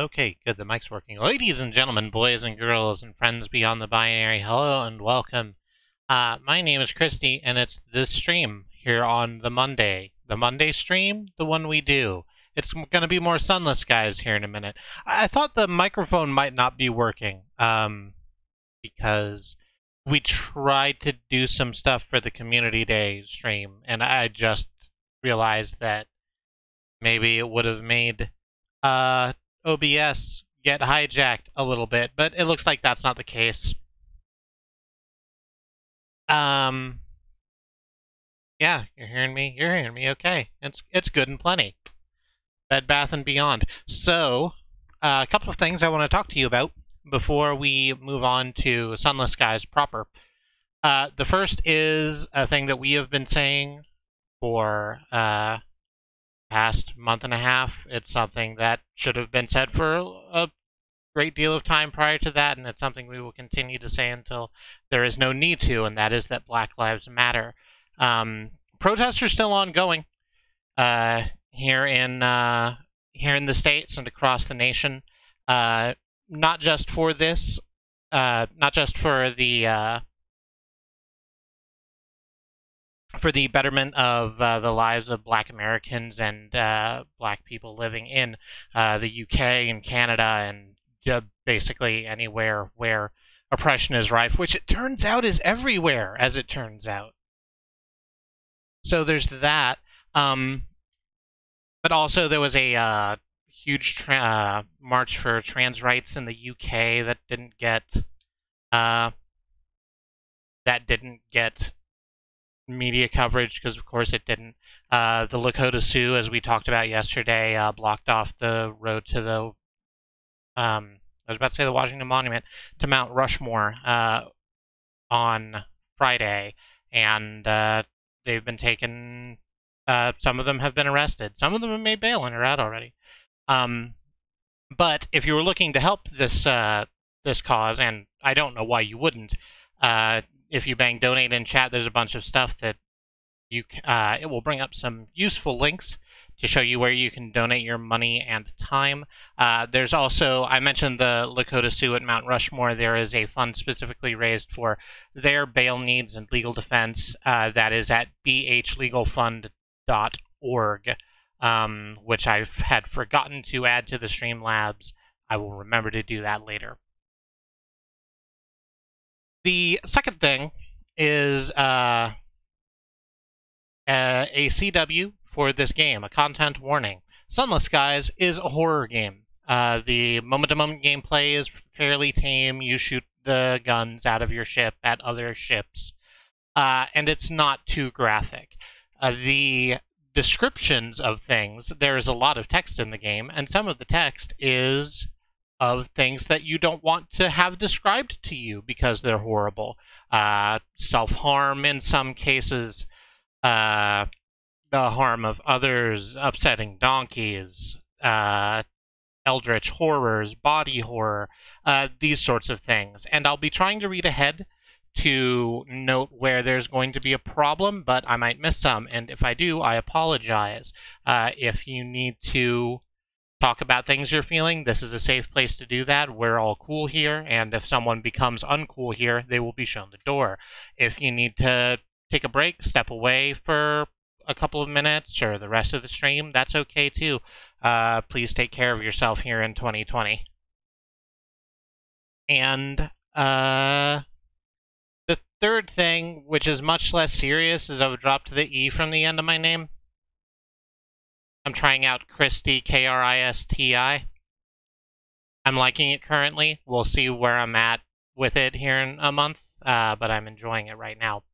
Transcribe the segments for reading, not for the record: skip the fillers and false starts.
Okay, good. The mic's working. Ladies and gentlemen, boys and girls, and friends beyond the binary, hello and welcome. My name is Kristi, and it's this stream here on the Monday. The Monday stream, the one we do. It's going to be more Sunless guys here in a minute. I thought the microphone might not be working, because we tried to do some stuff for the Community Day stream, and I just realized that maybe it would have made OBS get hijacked a little bit, but it looks like that's not the case. Yeah, you're hearing me? You're hearing me, okay. It's good and plenty. Bed Bath & Beyond. So, a couple of things I want to talk to you about before we move on to Sunless Guys proper. The first is a thing that we have been saying for past month and a half. It's something that should have been said for a great deal of time prior to that, and it's something we will continue to say until there is no need to, and that is that Black Lives Matter. Protests are still ongoing here in the States and across the nation. Not just for this, not just for the betterment of the lives of Black Americans and Black people living in the UK and Canada and basically anywhere where oppression is rife, which it turns out is everywhere, as it turns out. So there's that. But also there was a huge march for trans rights in the UK that didn't get media coverage because, of course, it didn't. The Lakota Sioux, as we talked about yesterday, blocked off the road to the I was about to say the Washington Monument, to Mount Rushmore on Friday, and they've been taken. Some of them have been arrested. Some of them have made bail and are out already. But if you were looking to help this this cause, and I don't know why you wouldn't, if you bang donate in chat, there's a bunch of stuff that it will bring up some useful links to show you where you can donate your money and time. There's also, I mentioned the Lakota Sioux at Mount Rushmore. There is a fund specifically raised for their bail needs and legal defense. That is at bhlegalfund.org, which I've had forgotten to add to the Streamlabs. I will remember to do that later. The second thing is a CW for this game, a content warning. Sunless Guys is a horror game. The moment-to-moment gameplay is fairly tame. You shoot the guns out of your ship at other ships, and it's not too graphic. The descriptions of things, there is a lot of text in the game, and some of the text is of things that you don't want to have described to you because they're horrible. Self-harm in some cases, the harm of others, upsetting donkeys, eldritch horrors, body horror, these sorts of things. And I'll be trying to read ahead to note where there's going to be a problem, but I might miss some, and if I do, I apologize. If you need to talk about things you're feeling, this is a safe place to do that. We're all cool here, and if someone becomes uncool here, they will be shown the door. If you need to take a break, step away for a couple of minutes or the rest of the stream, that's okay too. Please take care of yourself here in 2020. And the third thing, which is much less serious, is I've dropped the E from the end of my name. I'm trying out Kristi, Kristi. I'm liking it currently. We'll see where I'm at with it here in a month, but I'm enjoying it right now.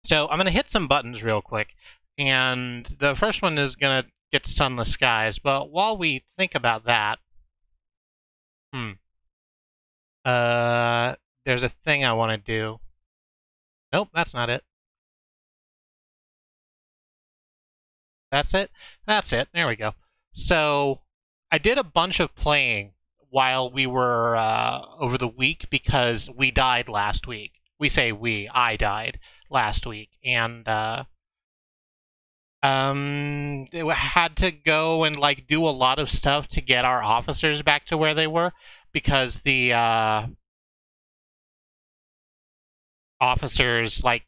So I'm going to hit some buttons real quick, and the first one is going to get to Sunless Skies, but while we think about that, there's a thing I want to do. Nope, that's not it. That's it? That's it. There we go. So I did a bunch of playing while we were over the week because we died last week. We say we. I died last week. And They had to go and like do a lot of stuff to get our officers back to where they were because the officers like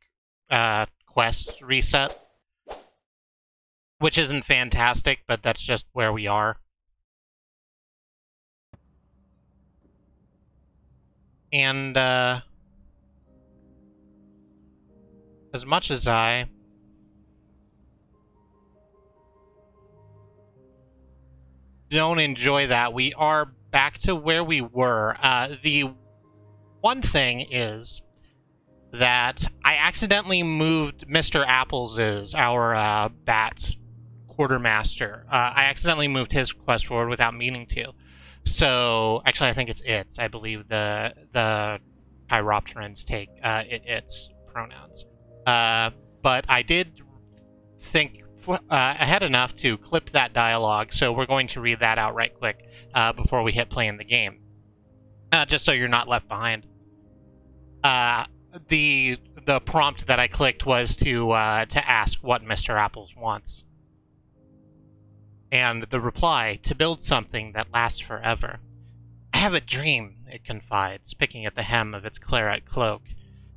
quests reset, which isn't fantastic, but that's just where we are. And as much as I don't enjoy that, we are back to where we were. The one thing is that I accidentally moved Mr. Apples' our bat quartermaster. I accidentally moved his quest forward without meaning to. So actually, I think it's its. I believe the Chiropterans take its pronouns. But I did think ahead enough to clip that dialogue, so we're going to read that out right quick before we hit play in the game, just so you're not left behind. The prompt that I clicked was to ask what Mr. Apples wants. And the reply, to build something that lasts forever. I have a dream, it confides, picking at the hem of its claret cloak.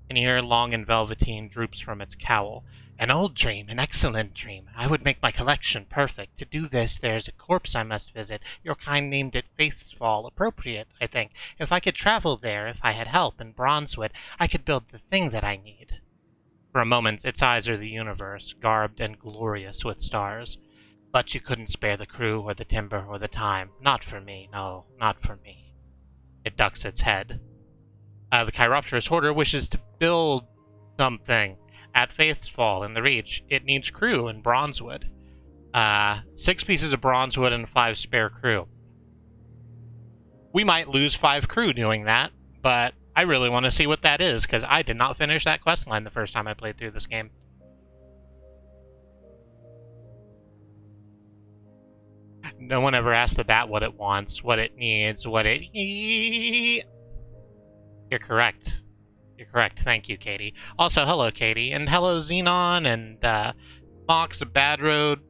An ear long and velveteen droops from its cowl. An old dream, an excellent dream. I would make my collection perfect. To do this, there is a corpse I must visit. Your kind named it Faith's Fall. Appropriate, I think. If I could travel there, if I had help in Bronzewood, I could build the thing that I need. For a moment, its eyes are the universe, garbed and glorious with stars. But you couldn't spare the crew, or the timber, or the time. Not for me, no, not for me. It ducks its head. The Chiropterous Hoarder wishes to build something at Faith's Fall in the Reach. It needs crew in Bronzewood. 6 pieces of Bronzewood and 5 spare crew. We might lose 5 crew doing that, but I really want to see what that is, because I did not finish that questline the first time I played through this game. No one ever asked the bat what it wants, what it needs, what it... You're correct. You're correct. Thank you, Katie. Also, hello, Katie. And hello, Xenon, and Mox, Bad Road.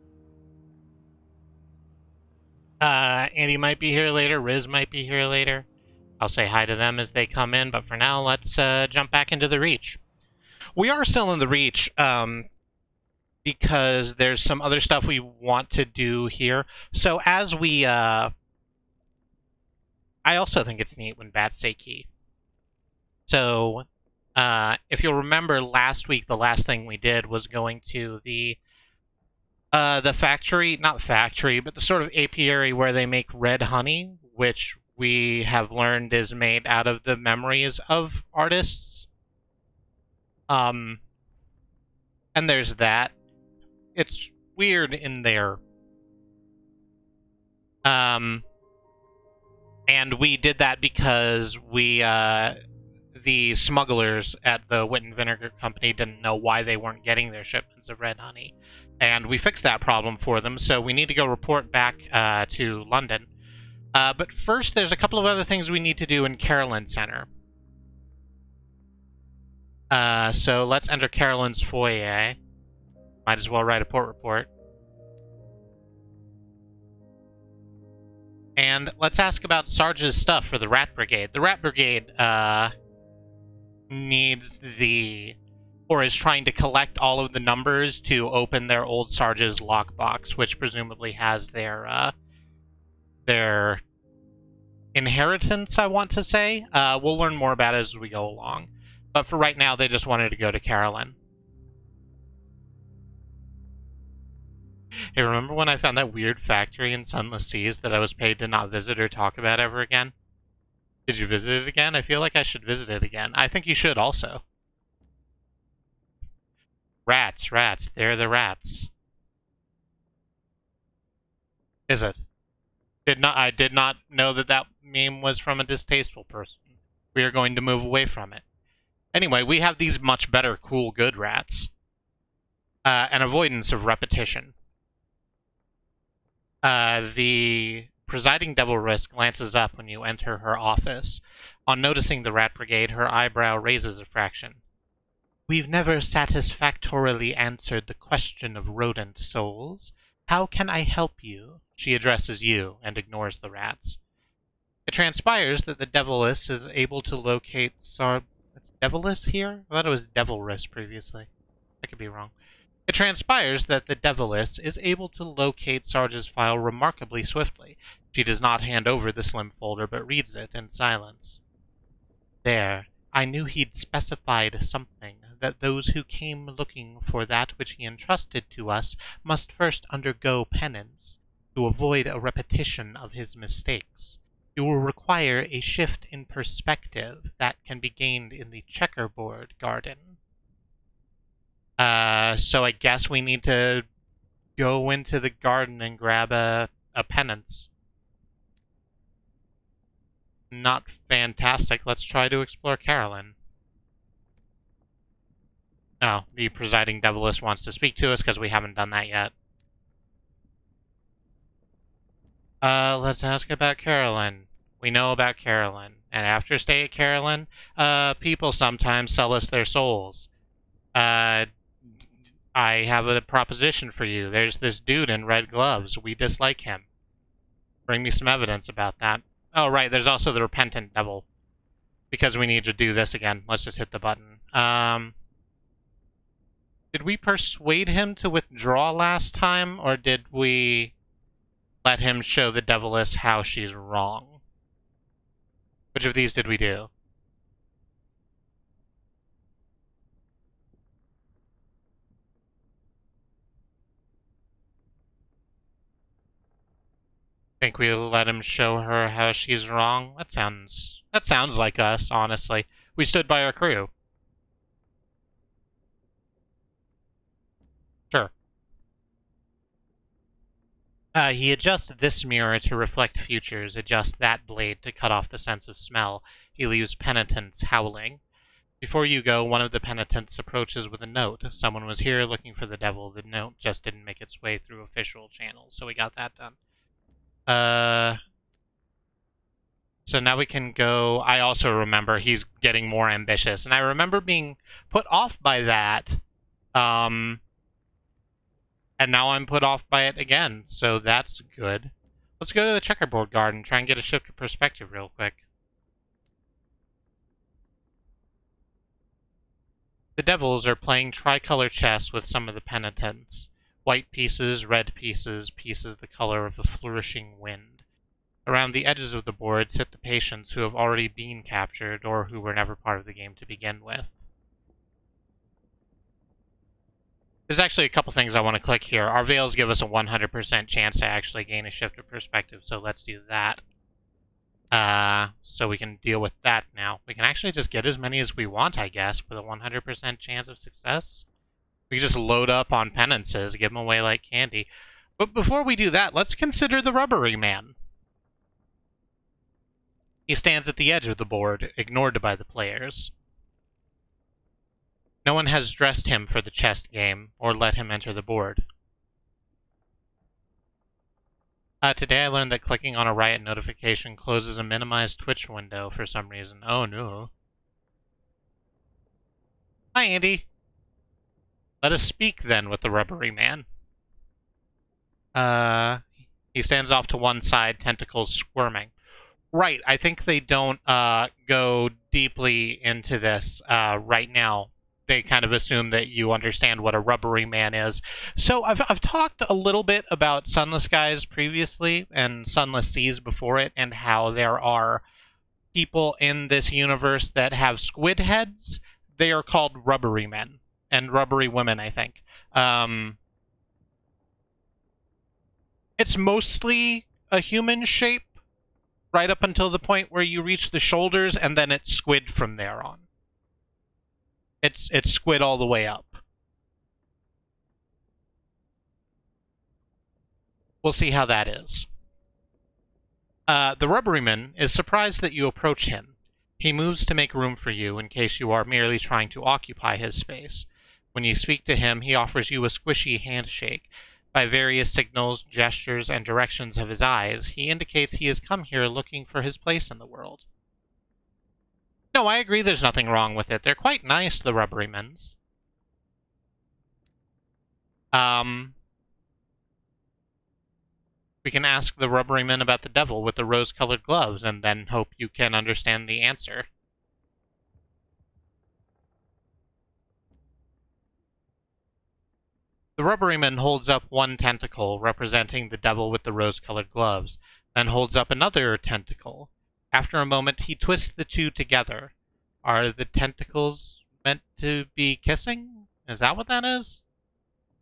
Andy might be here later. Riz might be here later. I'll say hi to them as they come in, but for now, let's jump back into the Reach. We are still in the Reach, because there's some other stuff we want to do here. So as we, I also think it's neat when bats say key. So, if you'll remember last week, the last thing we did was going to the factory, not factory, but the sort of apiary where they make red honey, which we have learned is made out of the memories of artists. And there's that. It's weird in there. And we did that because we, the smugglers at the Wit and Vinegar Company didn't know why they weren't getting their shipments of red honey. And we fixed that problem for them, so we need to go report back to London. But first, there's a couple of other things we need to do in Carolyn Center. So let's enter Carolyn's foyer. Might as well write a port report. And let's ask about Sarge's stuff for the Rat Brigade. The Rat Brigade needs or is trying to collect all of the numbers to open their old Sarge's lockbox, which presumably has their inheritance, I want to say. We'll learn more about it as we go along. But for right now, they just wanted to go to Carolyn. Hey, remember when I found that weird factory in Sunless Seas that I was paid to not visit or talk about ever again? Did you visit it again? I feel like I should visit it again. I think you should also. Rats, rats. They're the rats. Is it? I did not know that that meme was from a distasteful person. We are going to move away from it. Anyway, we have these much better cool good rats. An avoidance of repetition. The presiding Devil Risk glances up when you enter her office. On noticing the Rat Brigade, her eyebrow raises a fraction. We've never satisfactorily answered the question of rodent souls. How can I help you? She addresses you and ignores the rats. It transpires that the Devilis is able to locate It's Devilis here? I thought it was Devilris previously. I could be wrong. It transpires that the Devilis is able to locate Sarge's file remarkably swiftly. She does not hand over the slim folder, but reads it in silence. There. I knew he'd specified something, that those who came looking for that which he entrusted to us must first undergo penance, to avoid a repetition of his mistakes. It will require a shift in perspective that can be gained in the checkerboard garden. So I guess we need to go into the garden and grab a penance. Not fantastic. Let's try to explore Carolyn. Oh, the presiding Devilis wants to speak to us because we haven't done that yet. Let's ask about Carolyn. We know about Carolyn. And after stay at Carolyn, people sometimes sell us their souls. I have a proposition for you. There's this dude in red gloves. We dislike him. Bring me some evidence about that. Oh, right, there's also the repentant devil. Because we need to do this again. Let's just hit the button. Did we persuade him to withdraw last time, or did we let him show the Devilis how she's wrong? Which of these did we do? Think we let him show her how she's wrong? That sounds like us, honestly. We stood by our crew. Sure. He adjusts this mirror to reflect futures, adjusts that blade to cut off the sense of smell. He leaves penitents howling. Before you go, one of the penitents approaches with a note. Someone was here looking for the devil. The note just didn't make its way through official channels, so we got that done. So now we can go. I also remember he's getting more ambitious, and I remember being put off by that. And now I'm put off by it again, so that's good. Let's go to the checkerboard garden, try and get a shift of perspective real quick. The devils are playing tricolor chess with some of the penitents. White pieces, red pieces, pieces the color of a flourishing wind. Around the edges of the board sit the patients who have already been captured or who were never part of the game to begin with. There's actually a couple things I want to click here. Our veils give us a 100% chance to actually gain a shift of perspective, so let's do that. So we can deal with that now. We can actually just get as many as we want, I guess, with a 100% chance of success. We can just load up on penances, give them away like candy. But before we do that, let's consider the rubbery man. He stands at the edge of the board, ignored by the players. No one has dressed him for the chess game, or let him enter the board. Today I learned that clicking on a riot notification closes a minimized Twitch window for some reason. Oh no. Hi, Andy. Let us speak, then, with the rubbery man. He stands off to one side, tentacles squirming. Right, I think they don't go deeply into this right now. They kind of assume that you understand what a rubbery man is. So I've talked a little bit about Sunless Guys previously, and Sunless Seas before it, and how there are people in this universe that have squid heads. They are called rubbery men. And rubbery women, I think. It's mostly a human shape, right up until the point where you reach the shoulders, and then it's squid from there on. It's squid all the way up. We'll see how that is. The rubberyman is surprised that you approach him. He moves to make room for you in case you are merely trying to occupy his space. When you speak to him, he offers you a squishy handshake. By various signals, gestures, and directions of his eyes, he indicates he has come here looking for his place in the world. No, I agree there's nothing wrong with it. They're quite nice, the rubberymans. We can ask the rubberyman about the devil with the rose-colored gloves, and then hope you can understand the answer. The rubberyman holds up one tentacle, representing the devil with the rose-colored gloves, then holds up another tentacle. After a moment, he twists the two together. Are the tentacles meant to be kissing? Is that what that is?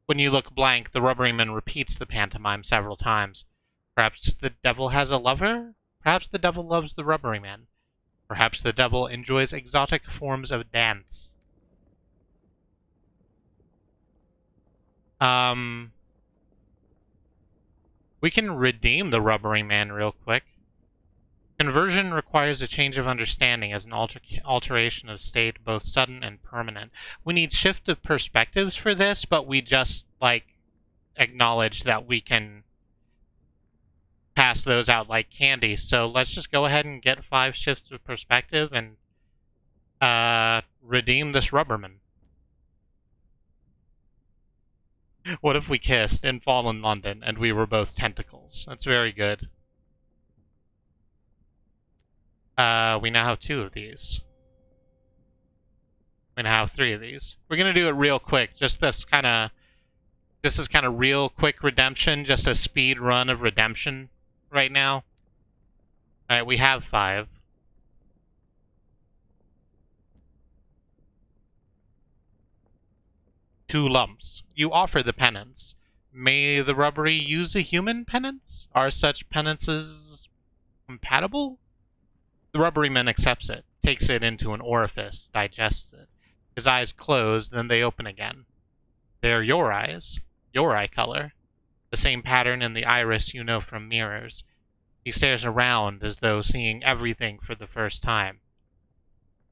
When you look blank, the rubberyman repeats the pantomime several times. Perhaps the devil has a lover? Perhaps the devil loves the rubberyman. Perhaps the devil enjoys exotic forms of dance. We can redeem the rubberyman real quick. Conversion requires a change of understanding as an alteration of state, both sudden and permanent. We need shift of perspectives for this, but we just, acknowledge that we can pass those out like candy. So let's just go ahead and get 5 shifts of perspective and redeem this rubberman. What if we kissed in fallen London and we were both tentacles? That's very good. We now have 2 of these. We now have 3 of these. We're gonna do it real quick. Just this is kind of real quick redemption. Just a speed run of redemption right now. All right, we have 5. Two lumps. You offer the penance. May the rubbery use a human penance? Are such penances compatible? The rubberyman accepts it, takes it into an orifice, digests it. His eyes close, then they open again. They're your eyes, your eye color. The same pattern in the iris you know from mirrors. He stares around as though seeing everything for the first time.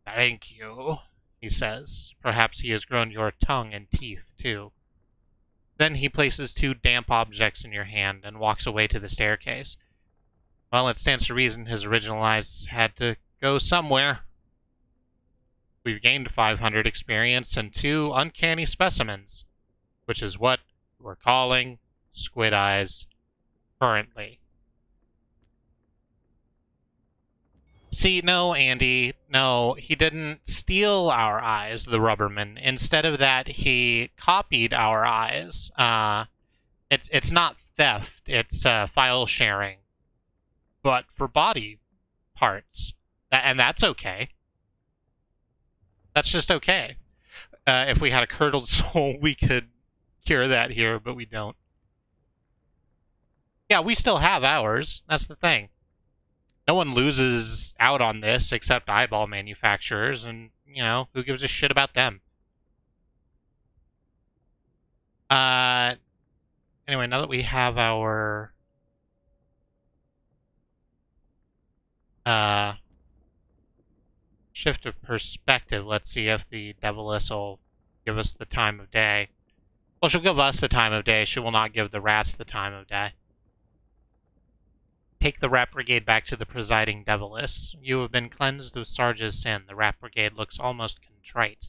Thank you, he says. Perhaps he has grown your tongue and teeth, too. Then he places 2 damp objects in your hand and walks away to the staircase. Well, it stands to reason his original eyes had to go somewhere. We've gained 500 experience and 2 uncanny specimens, which is what we're calling squid eyes currently. See, no, Andy, no, he didn't steal our eyes, the rubberman. Instead of that, he copied our eyes. It's not theft, it's file sharing. But for body parts, and that's okay. That's just okay. If we had a curdled soul, we could cure that here, but we don't. Yeah, we still have ours. That's the thing. No one loses out on this except eyeball manufacturers, and, who gives a shit about them? Anyway, now that we have our shift of perspective, let's see if the deviless will give us the time of day. Well, she'll give us the time of day. She will not give the rats the time of day. Take the Rat Brigade back to the presiding deviless. You have been cleansed of Sarge's sin. The Rat Brigade looks almost contrite.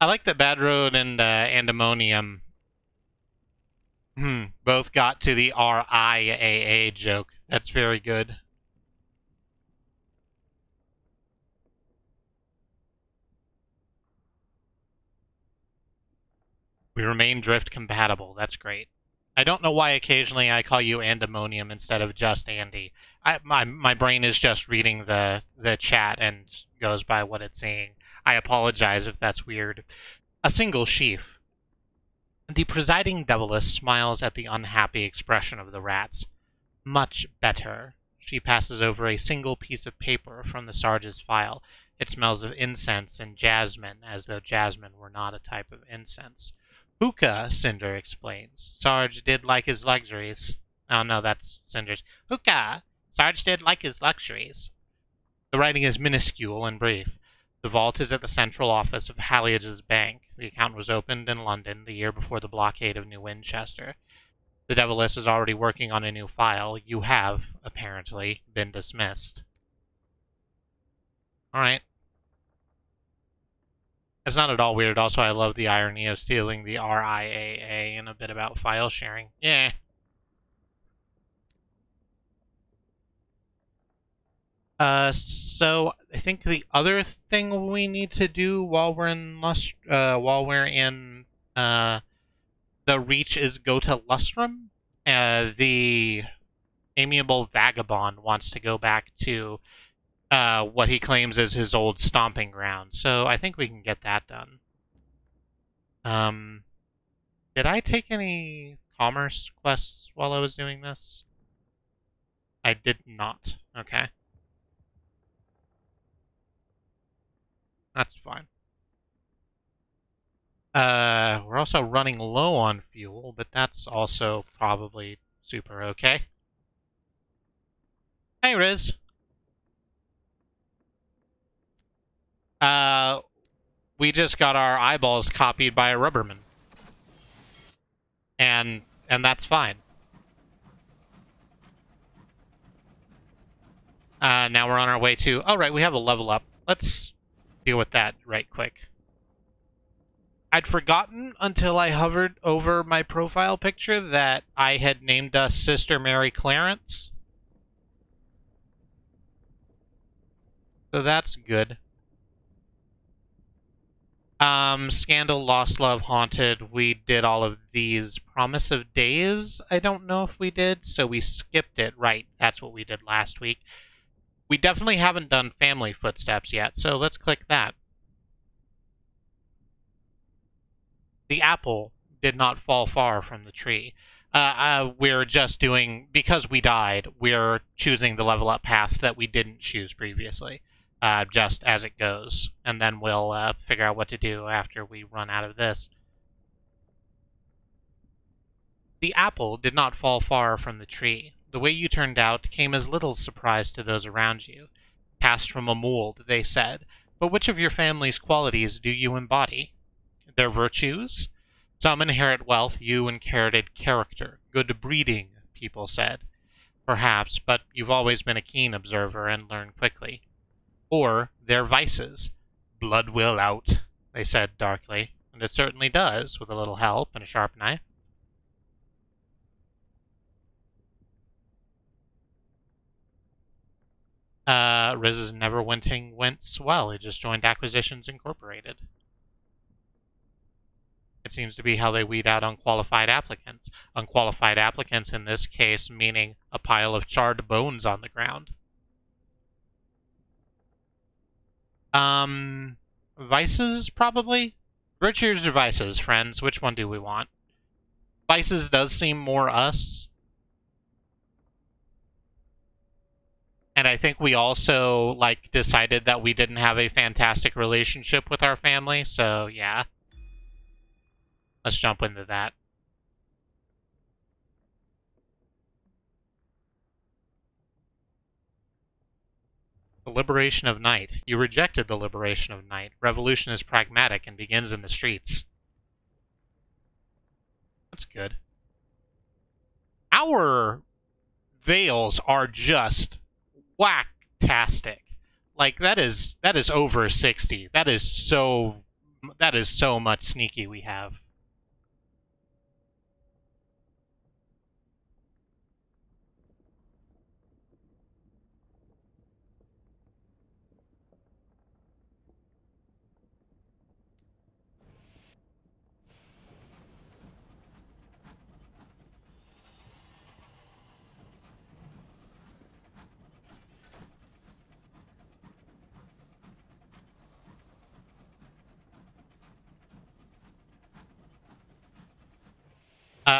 I like that Bad Road and Andemonium both got to the RIAA joke. That's very good. We remain drift compatible. That's great. I don't know why occasionally I call you Andemonium instead of just Andy. My brain is just reading the chat and goes by what it's saying. I apologize if that's weird. A single sheaf. The presiding deviless smiles at the unhappy expression of the rats. Much better. She passes over a single piece of paper from the Sarge's file. It smells of incense and jasmine, as though jasmine were not a type of incense. Hookah, Cinder explains. Sarge did like his luxuries. Oh, no, that's Cinder's. Hookah! Sarge did like his luxuries. The writing is minuscule and brief. The vault is at the central office of Halliage's bank. The account was opened in London the year before the blockade of New Winchester. The deviless is already working on a new file. You have, apparently, been dismissed. Alright. It's not at all weird. Also, I love the irony of stealing the RIAA and a bit about file sharing. Yeah. So I think the other thing we need to do while we're in the Reach is go to Lustrum. The amiable vagabond wants to go back to what he claims is his old stomping ground. So I think we can get that done. Did I take any commerce quests while I was doing this? I did not. Okay. That's fine. We're also running low on fuel, but that's also probably super okay. Hey, Riz. We just got our eyeballs copied by a rubberman. And that's fine. Now we're on our way to... Oh, right, we have a level up. Let's deal with that right quick. I'd forgotten until I hovered over my profile picture that I had named us Sister Mary Clarence. So that's good. Scandal, Lost Love, Haunted. We did all of these. Promise of Days, I don't know if we did, so we skipped it. Right, that's what we did last week. We definitely haven't done Family Footsteps yet, so let's click that. The apple did not fall far from the tree. We're just doing, because we died, we're choosing the level up paths that we didn't choose previously, just as it goes. And then we'll figure out what to do after we run out of this. The apple did not fall far from the tree. The way you turned out came as little surprise to those around you. Passed from a mold, they said. But which of your family's qualities do you embody? Their virtues? Some inherit wealth, you inherited character. Good breeding, people said. Perhaps, but you've always been a keen observer and learn quickly. Or their vices. Blood will out, they said darkly. And it certainly does, with a little help and a sharp knife. Riz's Neverwinting went swell. He just joined Acquisitions Incorporated. It seems to be how they weed out unqualified applicants. Unqualified applicants in this case meaning a pile of charred bones on the ground. Vices, probably? Virtues or vices, friends? Which one do we want? Vices does seem more us. And I think we also, like, decided that we didn't have a fantastic relationship with our family, so yeah. Let's jump into that. The liberation of night. You rejected the liberation of night. Revolution is pragmatic and begins in the streets. That's good. Our veils are just whack-tastic. Like, that is over 60. That is so much sneaky we have.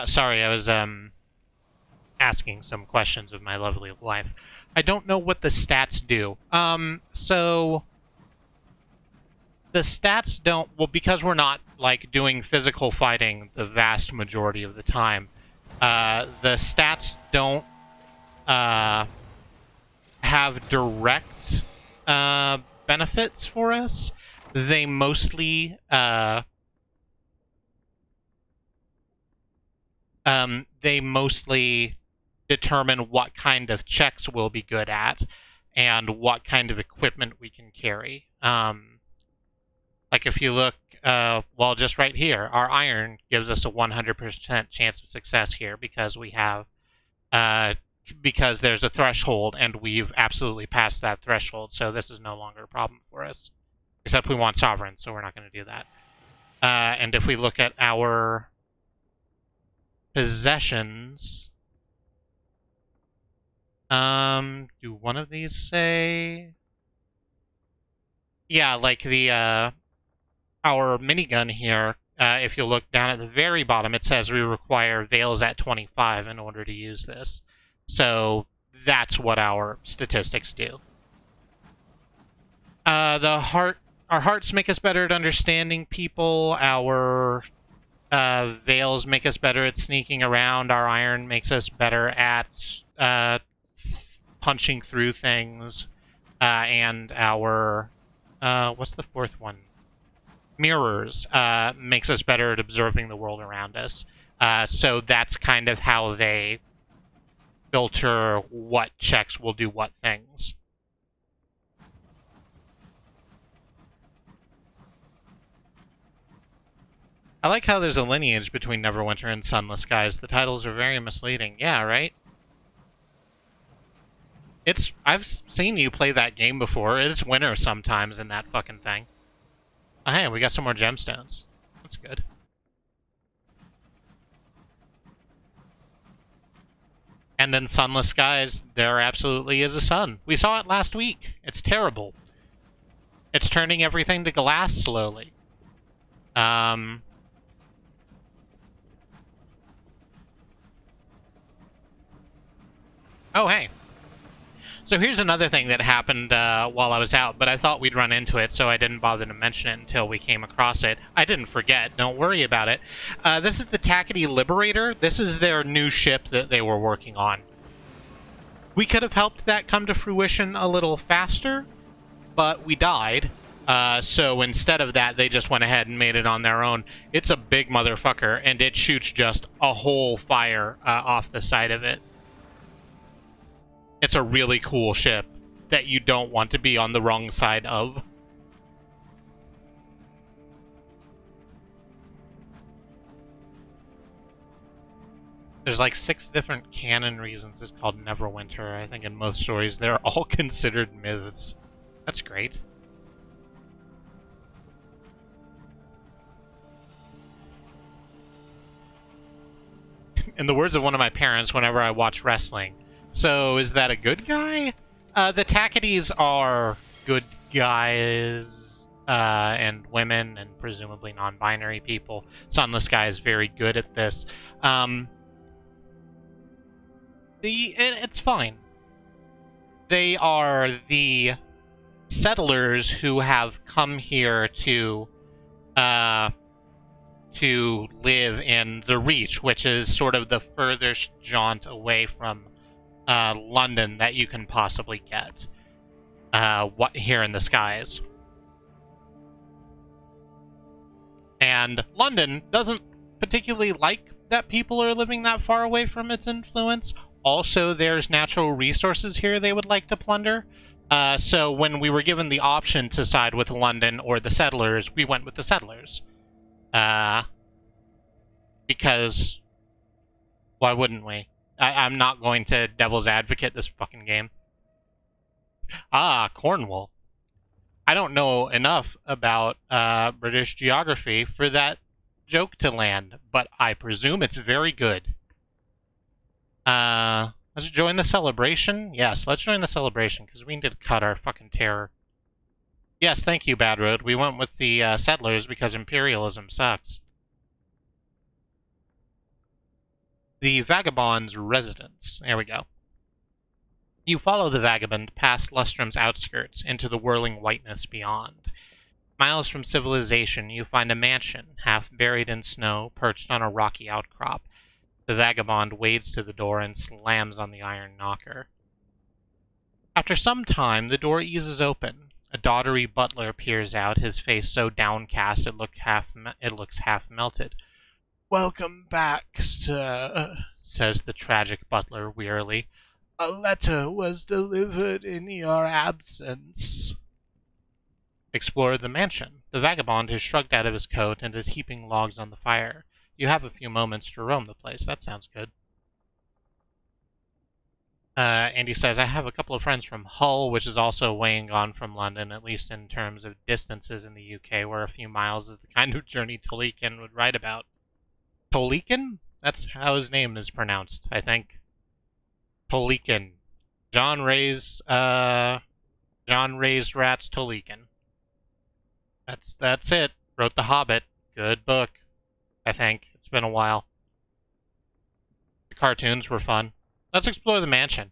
Sorry, I was asking some questions of my lovely wife. I don't know what the stats do. So the stats don't, well, because we're not like doing physical fighting the vast majority of the time. The stats don't have direct benefits for us. They mostly determine what kind of checks we'll be good at and what kind of equipment we can carry. Like if you look, well, just right here, our iron gives us a 100% chance of success here because we have, because there's a threshold and we've absolutely passed that threshold, so this is no longer a problem for us. Except we want sovereign, so we're not going to do that. And if we look at our possessions, do one of these say? Yeah, like the our minigun here. If you look down at the very bottom, it says we require Veils at 25 in order to use this. So that's what our statistics do. Our hearts make us better at understanding people. Our Veils make us better at sneaking around. Our iron makes us better at punching through things. And our what's the fourth one? Mirrors makes us better at observing the world around us. So that's kind of how they filter what checks will do what things. I like how there's a lineage between Neverwinter and Sunless, guys. The titles are very misleading. Yeah, right? I've seen you play that game before. It's winter sometimes in that fucking thing. Oh, hey, we got some more gemstones. That's good. And in Sunless Skies, there absolutely is a sun. We saw it last week. It's terrible. It's turning everything to glass slowly. Oh, hey. So here's another thing that happened while I was out, but I thought we'd run into it, so I didn't bother to mention it until we came across it. I didn't forget. Don't worry about it. This is the Tackety Liberator. This is their new ship that they were working on. We could have helped that come to fruition a little faster, but we died. So instead of that, they just went ahead and made it on their own. It's a big motherfucker, and it shoots just a whole fire off the side of it. It's a really cool ship that you don't want to be on the wrong side of. There's like 6 different canon reasons it's called Neverwinter. I think in most stories they're all considered myths. That's great. In the words of one of my parents whenever I watch wrestling, so is that a good guy? The Tacketies are good guys and women and presumably non-binary people. Sunless Guy is very good at this. It's fine. They are the settlers who have come here to live in the Reach, which is sort of the furthest jaunt away from London that you can possibly get here in the skies. And London doesn't particularly like that people are living that far away from its influence. Also, there's natural resources here they would like to plunder. So when we were given the option to side with London or the settlers, we went with the settlers. Because why wouldn't we? I'm not going to devil's advocate this fucking game. Ah, Cornwall. I don't know enough about British geography for that joke to land, but I presume it's very good. Let's join the celebration? Yes, let's join the celebration, because we need to cut our fucking terror. Yes, thank you, Bad Road. We went with the settlers because imperialism sucks. The Vagabond's residence. There we go. You follow the vagabond past Lustrum's outskirts into the whirling whiteness beyond. Miles from civilization, you find a mansion, half buried in snow, perched on a rocky outcrop. The vagabond wades to the door and slams on the iron knocker. After some time, the door eases open. A doddery butler peers out, his face so downcast it looks half melted. "Welcome back, sir," says the tragic butler wearily. "A letter was delivered in your absence." Explore the mansion. The vagabond has shrugged out of his coat and is heaping logs on the fire. You have a few moments to roam the place. That sounds good. Andy says, I have a couple of friends from Hull, which is also weighing on from London, at least in terms of distances in the UK, where a few miles is the kind of journey Tolikin would write about. Tolikin? That's how his name is pronounced, I think. Tolikin. John Ray's Rats Tolikin. That's it. Wrote The Hobbit. Good book, I think. It's been a while. The cartoons were fun. Let's explore the mansion.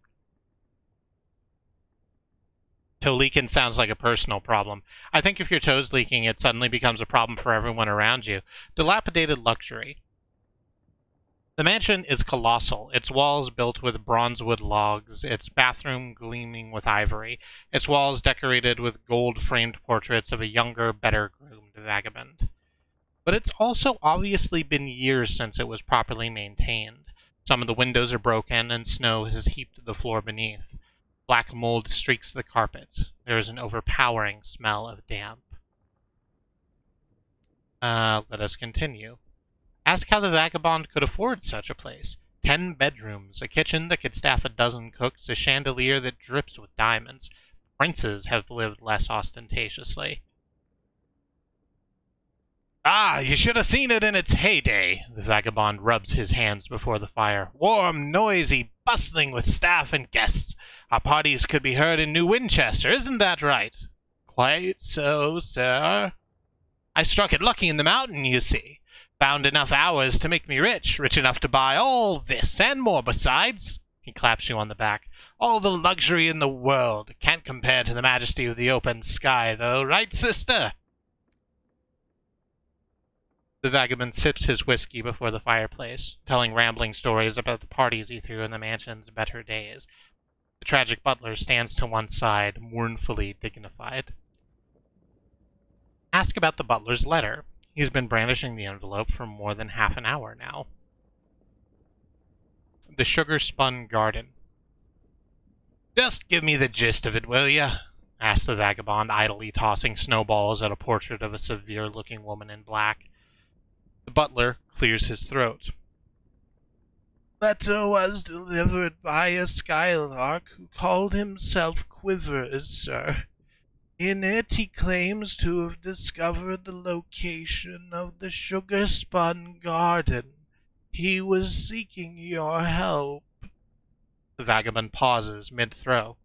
Toe leaking sounds like a personal problem. I think if your toe's leaking, it suddenly becomes a problem for everyone around you. Dilapidated luxury. The mansion is colossal, its walls built with bronzewood logs, its bathroom gleaming with ivory, its walls decorated with gold-framed portraits of a younger, better-groomed vagabond. But it's also obviously been years since it was properly maintained. Some of the windows are broken, and snow has heaped the floor beneath. Black mold streaks the carpet. There is an overpowering smell of damp. Let us continue. Ask how the vagabond could afford such a place. 10 bedrooms, a kitchen that could staff a dozen cooks, a chandelier that drips with diamonds. Princes have lived less ostentatiously. Ah, you should have seen it in its heyday. The vagabond rubs his hands before the fire. Warm, noisy, bustling with staff and guests. Our parties could be heard in New Winchester, isn't that right? Quite so, sir. I struck it lucky in the mountain, you see. Found enough hours to make me rich enough to buy all this and more besides. He claps you on the back. All the luxury in the world. Can't compare to the majesty of the open sky, though, right, sister? The vagabond sips his whiskey before the fireplace, telling rambling stories about the parties he threw in the mansion's better days. The tragic butler stands to one side, mournfully dignified. Ask about the butler's letter. He's been brandishing the envelope for more than half an hour now. The sugar-spun garden. Just give me the gist of it, will ya? Asked the vagabond, idly tossing snowballs at a portrait of a severe-looking woman in black. The butler clears his throat. Letter was delivered by a skylark who called himself Quivers, sir. In it he claims to have discovered the location of the sugar-spun garden. He was seeking your help. The vagabond pauses mid-throw.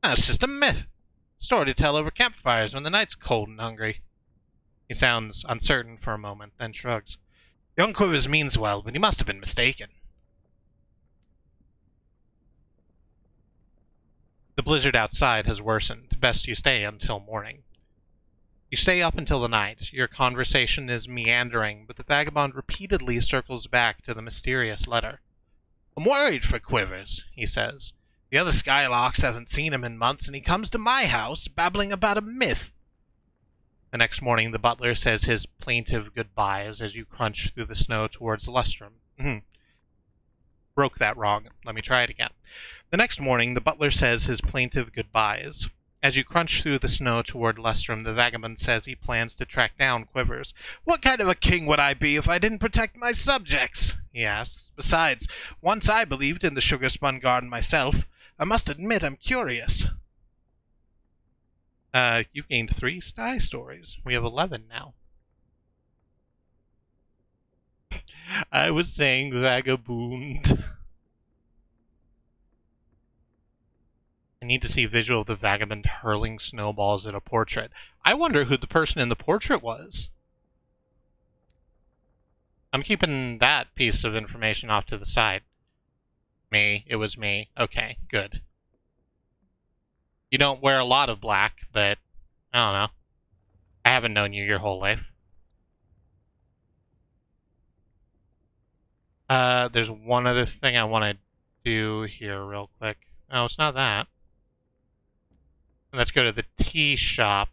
That's just a myth. Story to tell over campfires when the night's cold and hungry. He sounds uncertain for a moment, then shrugs. Young Quivers means well, but he must have been mistaken. The blizzard outside has worsened. Best you stay until morning. You stay up until the night. Your conversation is meandering, but the vagabond repeatedly circles back to the mysterious letter. I'm worried for Quivers, he says. The other skylarks haven't seen him in months, and he comes to my house babbling about a myth. The next morning, the butler says his plaintive goodbyes as you crunch through the snow towards Lustrum. Broke that wrong. Let me try it again. The next morning, the butler says his plaintive goodbyes. As you crunch through the snow toward Lustrum, the vagabond says he plans to track down Quivers. What kind of a king would I be if I didn't protect my subjects? He asks. Besides, once I believed in the sugar-spun garden myself. I must admit I'm curious. You've gained 3 sty stories. We have 11 now. I was saying vagabond. I need to see a visual of the vagabond hurling snowballs at a portrait. I wonder who the person in the portrait was. I'm keeping that piece of information off to the side. Me. It was me. Okay, good. You don't wear a lot of black, but I don't know. I haven't known you your whole life. There's one other thing I want to do here real quick. Oh, it's not that. Let's go to the tea shop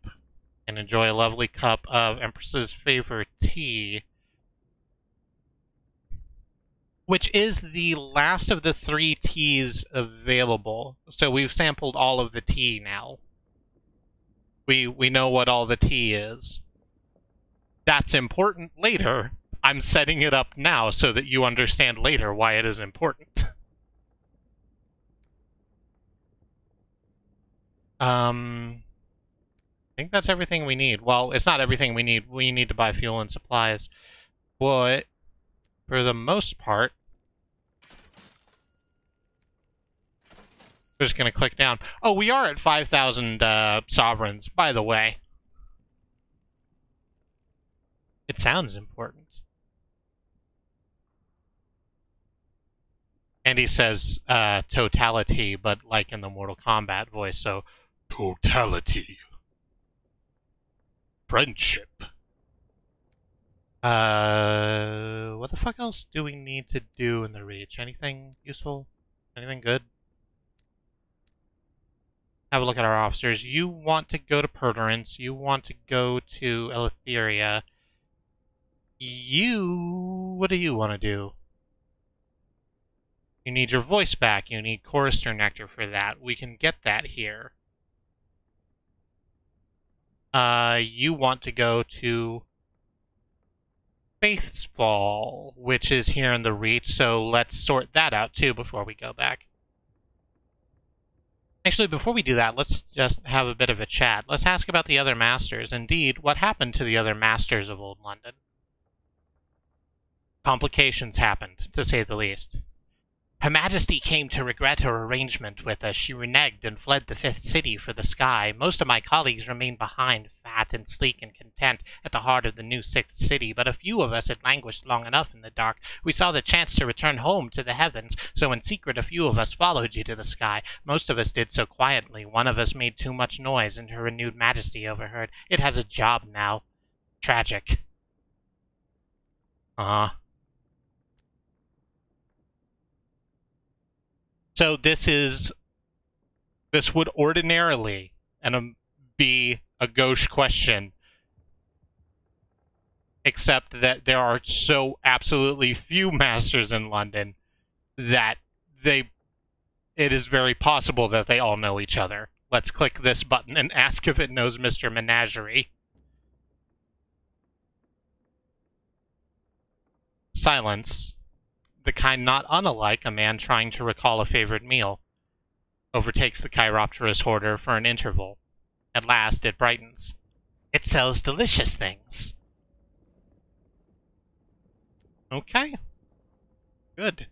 and enjoy a lovely cup of Empress's favorite tea, which is the last of the 3 teas available. So we've sampled all of the tea now. We know what all the tea is. That's important later. I'm setting it up now so that you understand later why it is important. I think that's everything we need. Well, it's not everything we need. We need to buy fuel and supplies. But for the most part, we're just going to click down. Oh, we are at 5,000 sovereigns, by the way. It sounds important. And he says totality, but like in the Mortal Kombat voice, so totality. Friendship. What the fuck else do we need to do in the Reach? Anything useful? Anything good? Have a look at our officers. You want to go to Perderance. You want to go to Eleutheria. What do you want to do? You need your voice back. You need Chorister Nectar for that. We can get that here. You want to go to Faithfall, which is here in the Reach, so let's sort that out too before we go back. Actually, before we do that, let's just have a bit of a chat. Let's ask about the other masters. Indeed, what happened to the other masters of Old London? Complications happened, to say the least. Her Majesty came to regret her arrangement with us. She reneged and fled the Fifth City for the sky. Most of my colleagues remained behind, fat and sleek and content, at the heart of the new Sixth City, but a few of us had languished long enough in the dark. We saw the chance to return home to the heavens, so in secret a few of us followed you to the sky. Most of us did so quietly. One of us made too much noise, and Her Renewed Majesty overheard. It has a job now. Tragic. So this would ordinarily be a gauche question, except that there are so absolutely few masters in London that it is very possible that they all know each other. Let's click this button and ask if it knows Mr. Menagerie. Silence. The kind not unlike a man trying to recall a favorite meal, overtakes the Chiropterous hoarder for an interval. At last, it brightens. It sells delicious things. Okay. Good.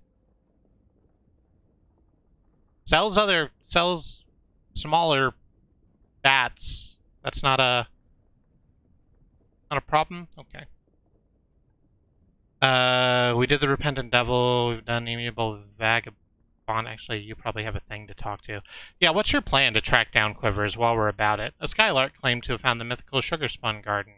Sells smaller bats. That's not a problem? Okay. We did the Repentant Devil, we've done Amiable Vagabond. Actually, you probably have a thing to talk to. Yeah, what's your plan to track down Quivers while we're about it? A Skylark claimed to have found the mythical Sugar Spun Garden.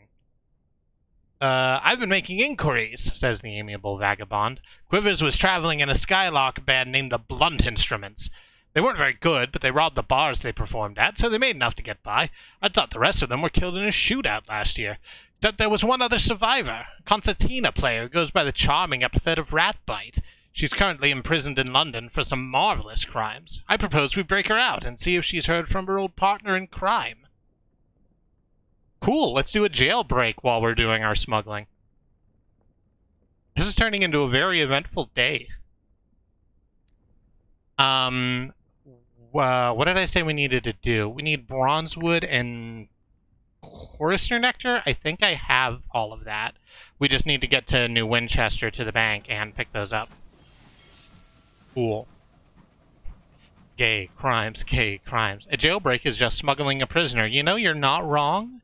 I've been making inquiries, says the Amiable Vagabond. Quivers was traveling in a Skylark band named the Blunt Instruments. They weren't very good, but they robbed the bars they performed at, so they made enough to get by. I thought the rest of them were killed in a shootout last year. That there was one other survivor, a concertina player who goes by the charming epithet of Ratbite. She's currently imprisoned in London for some marvelous crimes. I propose we break her out and see if she's heard from her old partner in crime. Cool, let's do a jailbreak while we're doing our smuggling. This is turning into a very eventful day. What did I say we needed to do? We need Bronzewood and Chorister Nectar? I think I have all of that. We just need to get to New Winchester to the bank and pick those up. Cool. Gay crimes, gay crimes. A jailbreak is just smuggling a prisoner. You know, you're not wrong.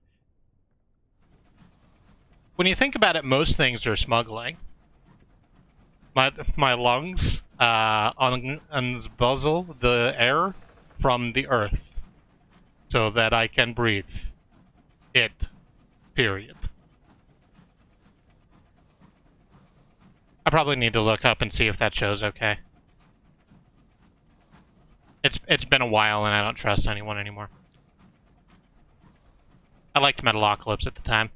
When you think about it, most things are smuggling. My lungs unbuzzle the air from the earth so that I can breathe it. Period. I probably need to look up and see if that shows okay. It's been a while and I don't trust anyone anymore. I liked Metalocalypse at the time.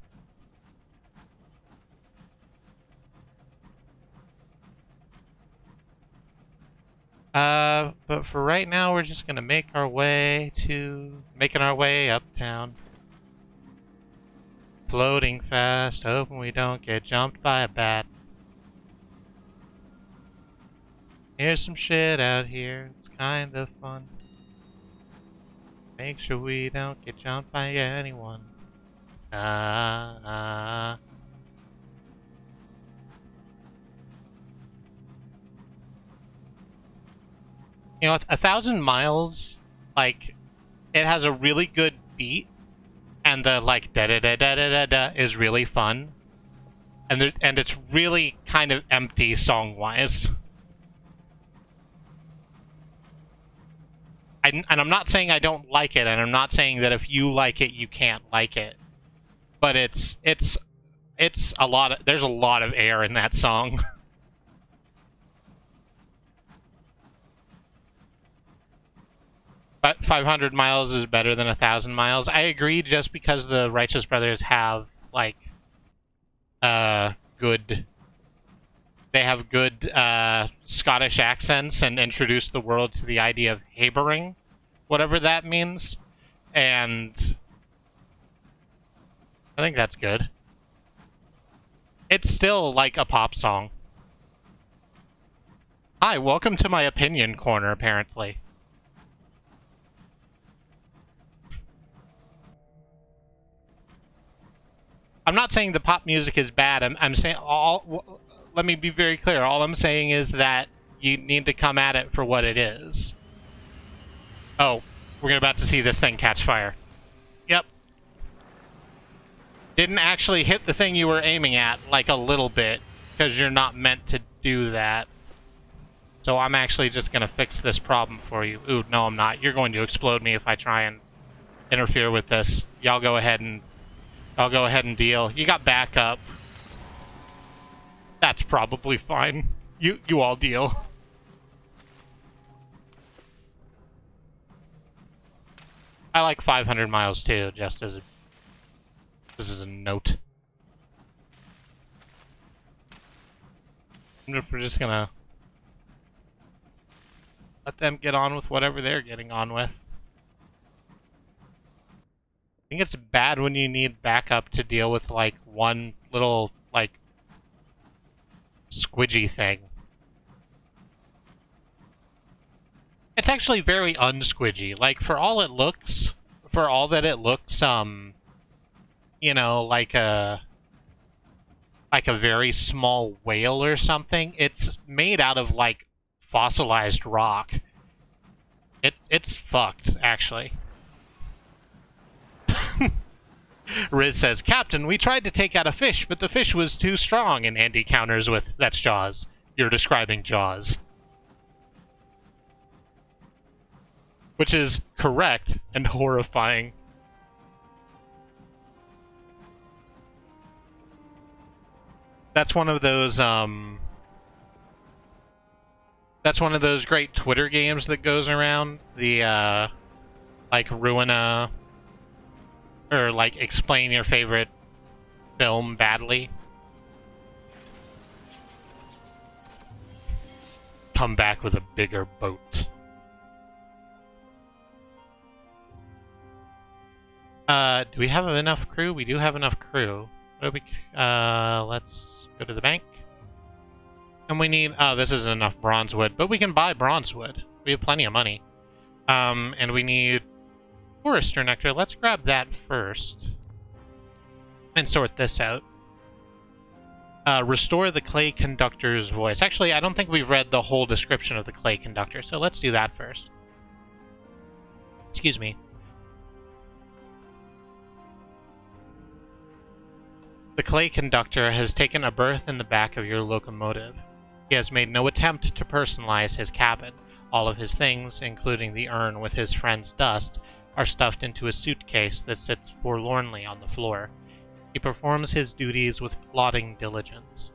But for right now, we're just gonna making our way uptown. Floating fast, hoping we don't get jumped by a bat. Here's some shit out here, it's kind of fun. Make sure we don't get jumped by anyone. You know, 1,000 Miles, like, it has a really good beat, and the, like, da-da-da-da-da-da is really fun. And it's really kind of empty song-wise. And I'm not saying I don't like it, and I'm not saying that if you like it, you can't like it. But it's a lot of, there's a lot of air in that song. But 500 Miles is better than 1,000 Miles. I agree, just because the Righteous Brothers have, like, good Scottish accents and introduce the world to the idea of habering, whatever that means, and I think that's good. It's still like a pop song. Hi, welcome to my opinion corner, apparently. I'm not saying the pop music is bad. I'm saying let me be very clear. All I'm saying is that you need to come at it for what it is. Oh, we're about to see this thing catch fire. Yep. Didn't actually hit the thing you were aiming at, like, a little bit, because you're not meant to do that. So I'm actually just going to fix this problem for you. Ooh, no, I'm not. You're going to explode me if I try and interfere with this. Y'all go ahead and... I'll go ahead and deal. You got backup. That's probably fine. You all deal. I like 500 Miles too, just as a... This is a note. We're just gonna... let them get on with whatever they're getting on with. I think it's bad when you need backup to deal with, like, one little, like, squidgy thing. It's actually very unsquidgy. Like, for all that it looks, you know, like a very small whale or something, it's made out of, like, fossilized rock. It's fucked, actually. Riz says, Captain, we tried to take out a fish, but the fish was too strong, and Andy counters with, that's Jaws. You're describing Jaws. Which is correct and horrifying. That's one of those, that's one of those great Twitter games that goes around. The, like, ruin a... or, like, explain your favorite film badly. Come back with a bigger boat. Do we have enough crew? We do have enough crew. Let's go to the bank. And we need... oh, this isn't enough bronze wood, but we can buy bronze wood. We have plenty of money. And we need... Forester Nectar, let's grab that first. And sort this out. Restore the clay conductor's voice. Actually, I don't think we've read the whole description of the clay conductor, so let's do that first. Excuse me. The clay conductor has taken a berth in the back of your locomotive. He has made no attempt to personalize his cabin. All of his things, including the urn with his friend's dust, are stuffed into a suitcase that sits forlornly on the floor. He performs his duties with plodding diligence,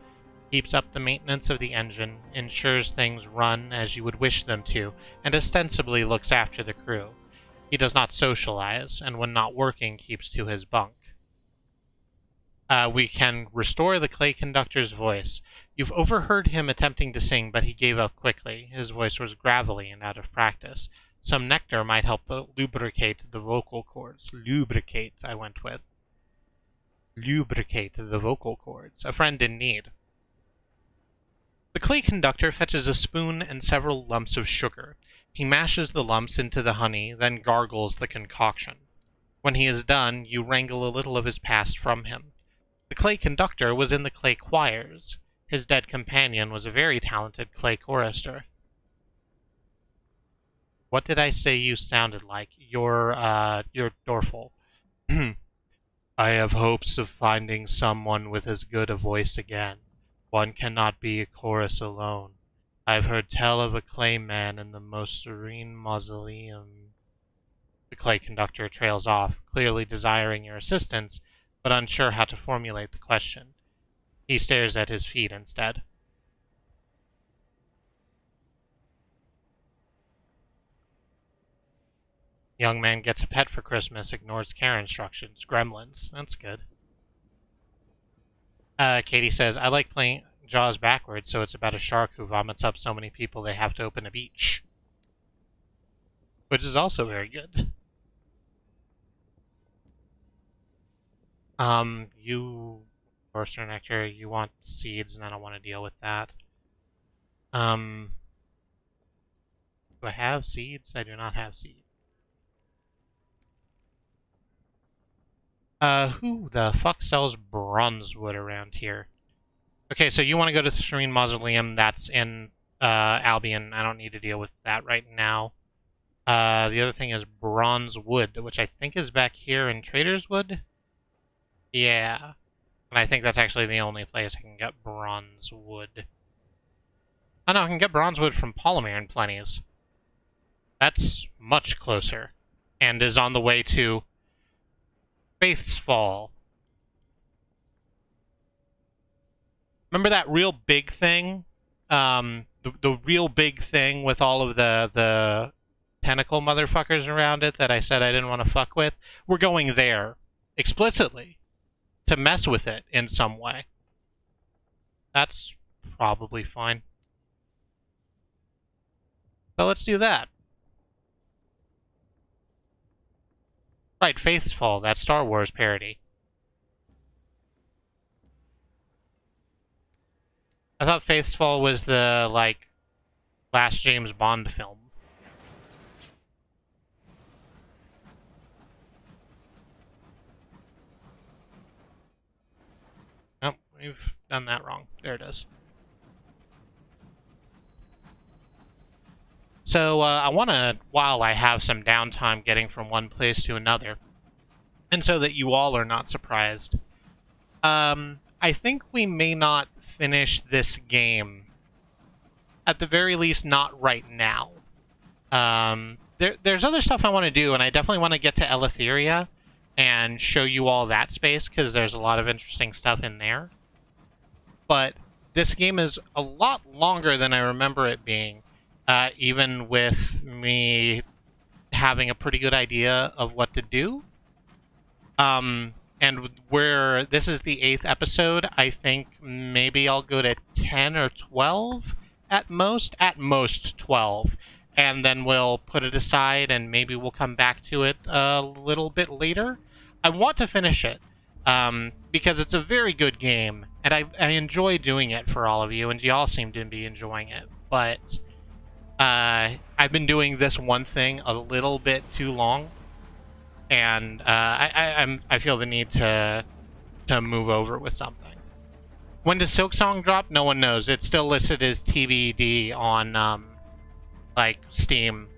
keeps up the maintenance of the engine, ensures things run as you would wish them to, and ostensibly looks after the crew. He does not socialize, and when not working, keeps to his bunk. We can restore the clay conductor's voice. You've overheard him attempting to sing, but he gave up quickly. His voice was gravelly and out of practice. Some nectar might help lubricate the vocal cords. Lubricate, I went with. lubricate the vocal cords. A friend in need. The clay conductor fetches a spoon and several lumps of sugar. He mashes the lumps into the honey, then gargles the concoction. When he is done, you wrangle a little of his past from him. The clay conductor was in the clay choirs. His dead companion was a very talented clay chorister. What did I say you sounded like? You're Dorful. I have hopes of finding someone with as good a voice again. One cannot be a chorus alone. I've heard tell of a clay man in the most serene mausoleum. The clay conductor trails off, clearly desiring your assistance, but unsure how to formulate the question. He stares at his feet instead. Young man gets a pet for Christmas, ignores care instructions. Gremlins. That's good. Katie says, I like playing Jaws backwards, so it's about a shark who vomits up so many people they have to open a beach. Which is also very good. You, Forster Nectar, you want seeds, and I don't want to deal with that. Do I have seeds? I do not have seeds. Who the fuck sells bronze wood around here? Okay, so you want to go to the Serene Mausoleum. That's in, Albion. I don't need to deal with that right now. The other thing is bronze wood, which I think is back here in Trader's Wood. Yeah. And I think that's actually the only place I can get bronze wood. Oh no, I can get bronze wood from Polymer in Plenty's. That's much closer. And is on the way to Faith's Fall. Remember that real big thing? The real big thing with all of the tentacle motherfuckers around it that I said I didn't want to fuck with? We're going there. Explicitly. To mess with it in some way. That's probably fine. So let's do that. Right, Faith's Fall, that Star Wars parody. I thought Faith's Fall was the, like, last James Bond film. Nope, we've done that wrong. There it is. So, I want to, while I have some downtime getting from one place to another, and so that you all are not surprised, I think we may not finish this game. At the very least, not right now. There's other stuff I want to do, and I definitely want to get to Eleutheria and show you all that space, because there's a lot of interesting stuff in there. But this game is a lot longer than I remember it being. Even with me having a pretty good idea of what to do. And where this is the 8th episode, I think maybe I'll go to 10 or 12 at most. At most 12. And then we'll put it aside and maybe we'll come back to it a little bit later. I want to finish it. Because it's a very good game. And I enjoy doing it for all of you, and y'all seem to be enjoying it. But I've been doing this one thing a little bit too long, and I feel the need to move over with something. When does Silksong drop? No one knows. It's still listed as TBD on like Steam,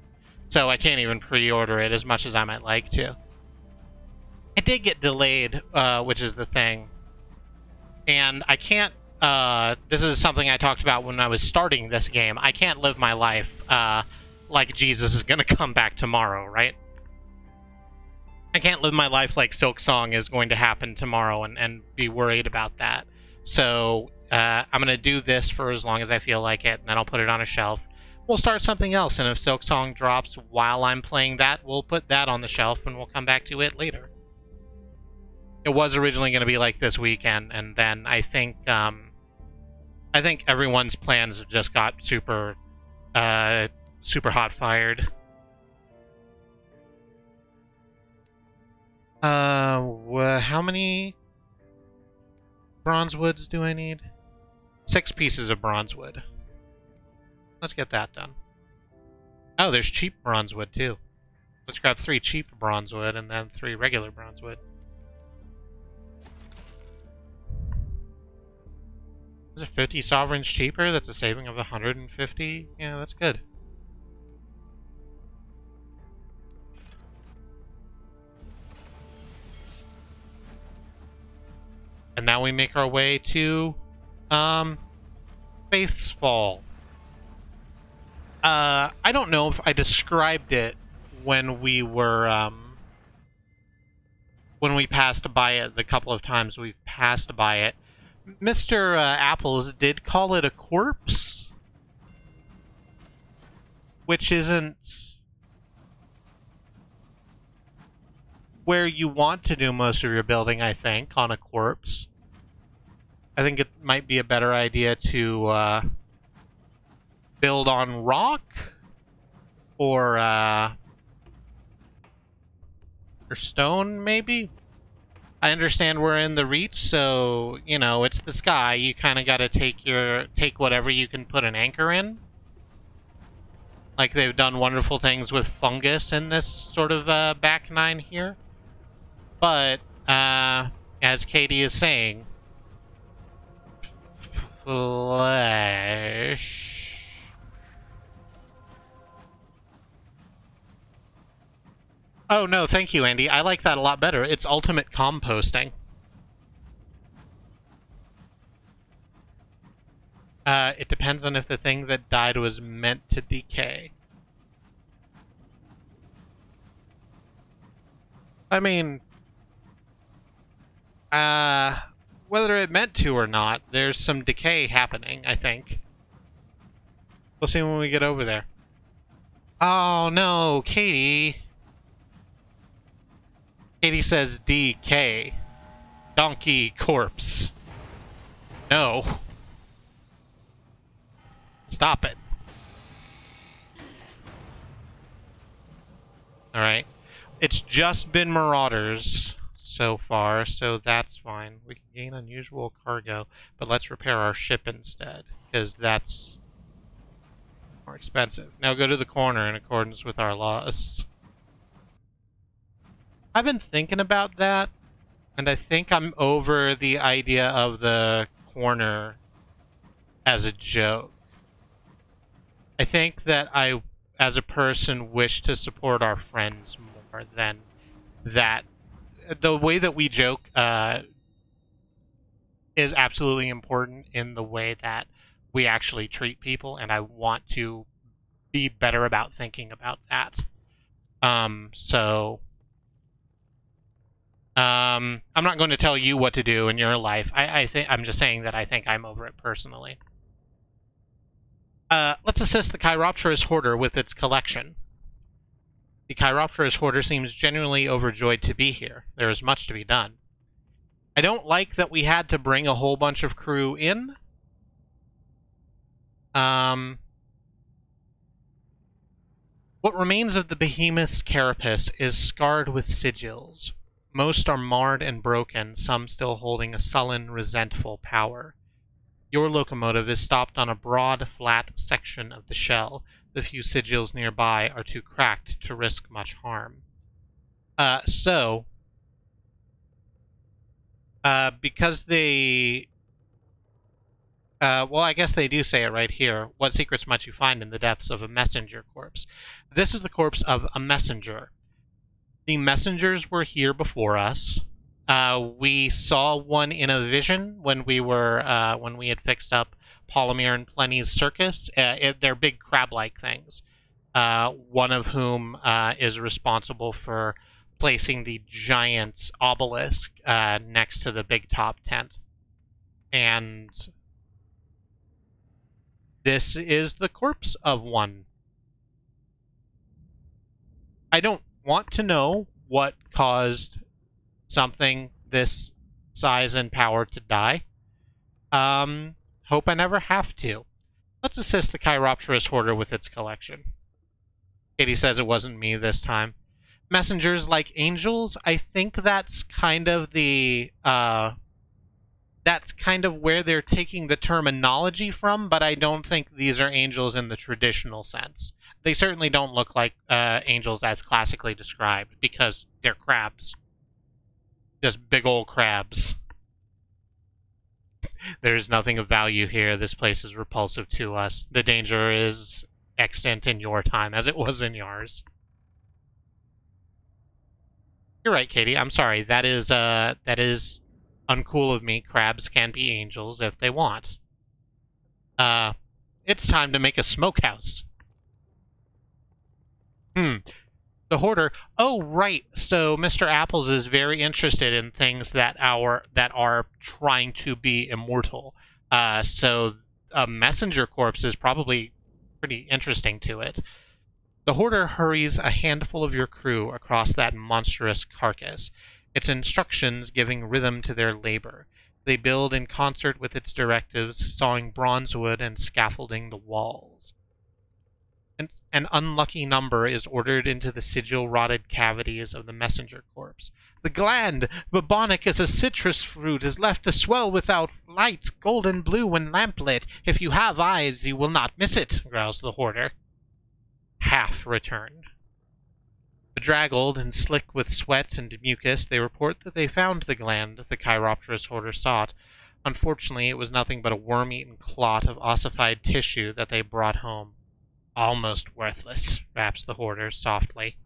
so I can't even pre-order it as much as I might like to. It did get delayed, which is the thing, and I can't. This is something I talked about when I was starting this game. I can't live my life like Jesus is going to come back tomorrow, right? I can't live my life like Silksong is going to happen tomorrow and be worried about that. So I'm going to do this for as long as I feel like it, and then I'll put it on a shelf. We'll start something else, and if Silksong drops while I'm playing that, we'll put that on the shelf, and we'll come back to it later. It was originally going to be like this weekend, and then I think everyone's plans have just got super hot fired. How many bronze woods do I need? 6 pieces of bronze wood. Let's get that done. Oh, there's cheap bronze wood too. Let's grab 3 cheap bronze wood and then 3 regular bronze wood. Is it 50 sovereigns cheaper? That's a saving of 150? Yeah, that's good. And now we make our way to, Faith's Fall. I don't know if I described it when we were, when we passed by it, the couple of times we've passed by it. Mr. Apples did call it a corpse, which isn't where you want to do most of your building, I think, on a corpse. I think it might be a better idea to build on rock or stone, maybe? I understand we're in the Reach, so, you know, it's the sky. You kind of got to take whatever you can put an anchor in. Like they've done wonderful things with fungus in this sort of back 9 here. But, as Katie is saying, flesh. Oh no, thank you, Andy. I like that a lot better. It's ultimate composting. It depends on if the thing that died was meant to decay. I mean, whether it meant to or not, there's some decay happening, I think. We'll see when we get over there. Oh no, Katie. Katie says DK. Donkey corpse. No. Stop it. Alright. It's just been Marauders so far, so that's fine. We can gain unusual cargo, but let's repair our ship instead, because that's more expensive. Now go to the corner in accordance with our laws. I've been thinking about that, and I think I'm over the idea of the corner as a joke. I think that I, as a person, wish to support our friends more than that. The way that we joke is absolutely important in the way that we actually treat people, and I want to be better about thinking about that. I'm not going to tell you what to do in your life. I'm just saying that I think I'm over it personally. Let's assist the Chiropterous Hoarder with its collection. The Chiropterous Hoarder seems genuinely overjoyed to be here. There is much to be done. I don't like that we had to bring a whole bunch of crew in. What remains of the behemoth's carapace is scarred with sigils. Most are marred and broken, some still holding a sullen, resentful power. Your locomotive is stopped on a broad, flat section of the shell. The few sigils nearby are too cracked to risk much harm. Because they... well, I guess they do say it right here. What secrets might you find in the depths of a messenger corpse? This is the corpse of a messenger. The messengers were here before us. We saw one in a vision when we had fixed up Polymere and Plenty's circus. They're big crab-like things. One of whom is responsible for placing the giant obelisk next to the big top tent. And this is the corpse of one. I don't want to know what caused something this size and power to die. Hope I never have to. Let's assist the Chiropterous Hoarder with its collection. Katie says it wasn't me this time. Messengers like angels? I think that's kind of the that's kind of where they're taking the terminology from, but I don't think these are angels in the traditional sense. They certainly don't look like angels as classically described, because they're crabs. Just big old crabs. There's nothing of value here. This place is repulsive to us. The danger is extant in your time as it was in yours. You're right, Katie. I'm sorry. That is uncool of me. Crabs can be angels if they want. It's time to make a smokehouse. The Hoarder. Oh, right. So Mr. Apples is very interested in things that are trying to be immortal. So a messenger corpse is probably pretty interesting to it. The Hoarder hurries a handful of your crew across that monstrous carcass, its instructions giving rhythm to their labor. They build in concert with its directives, sawing bronze wood and scaffolding the walls. An unlucky number is ordered into the sigil-rotted cavities of the messenger corpse. The gland, bubonic as a citrus fruit, is left to swell without light, golden blue when lamplit. If you have eyes, you will not miss it, growls the Hoarder. Half returned. Bedraggled and slick with sweat and mucus, they report that they found the gland the Chiropterous Hoarder sought. Unfortunately, it was nothing but a worm-eaten clot of ossified tissue that they brought home. Almost worthless, raps the Hoarder softly.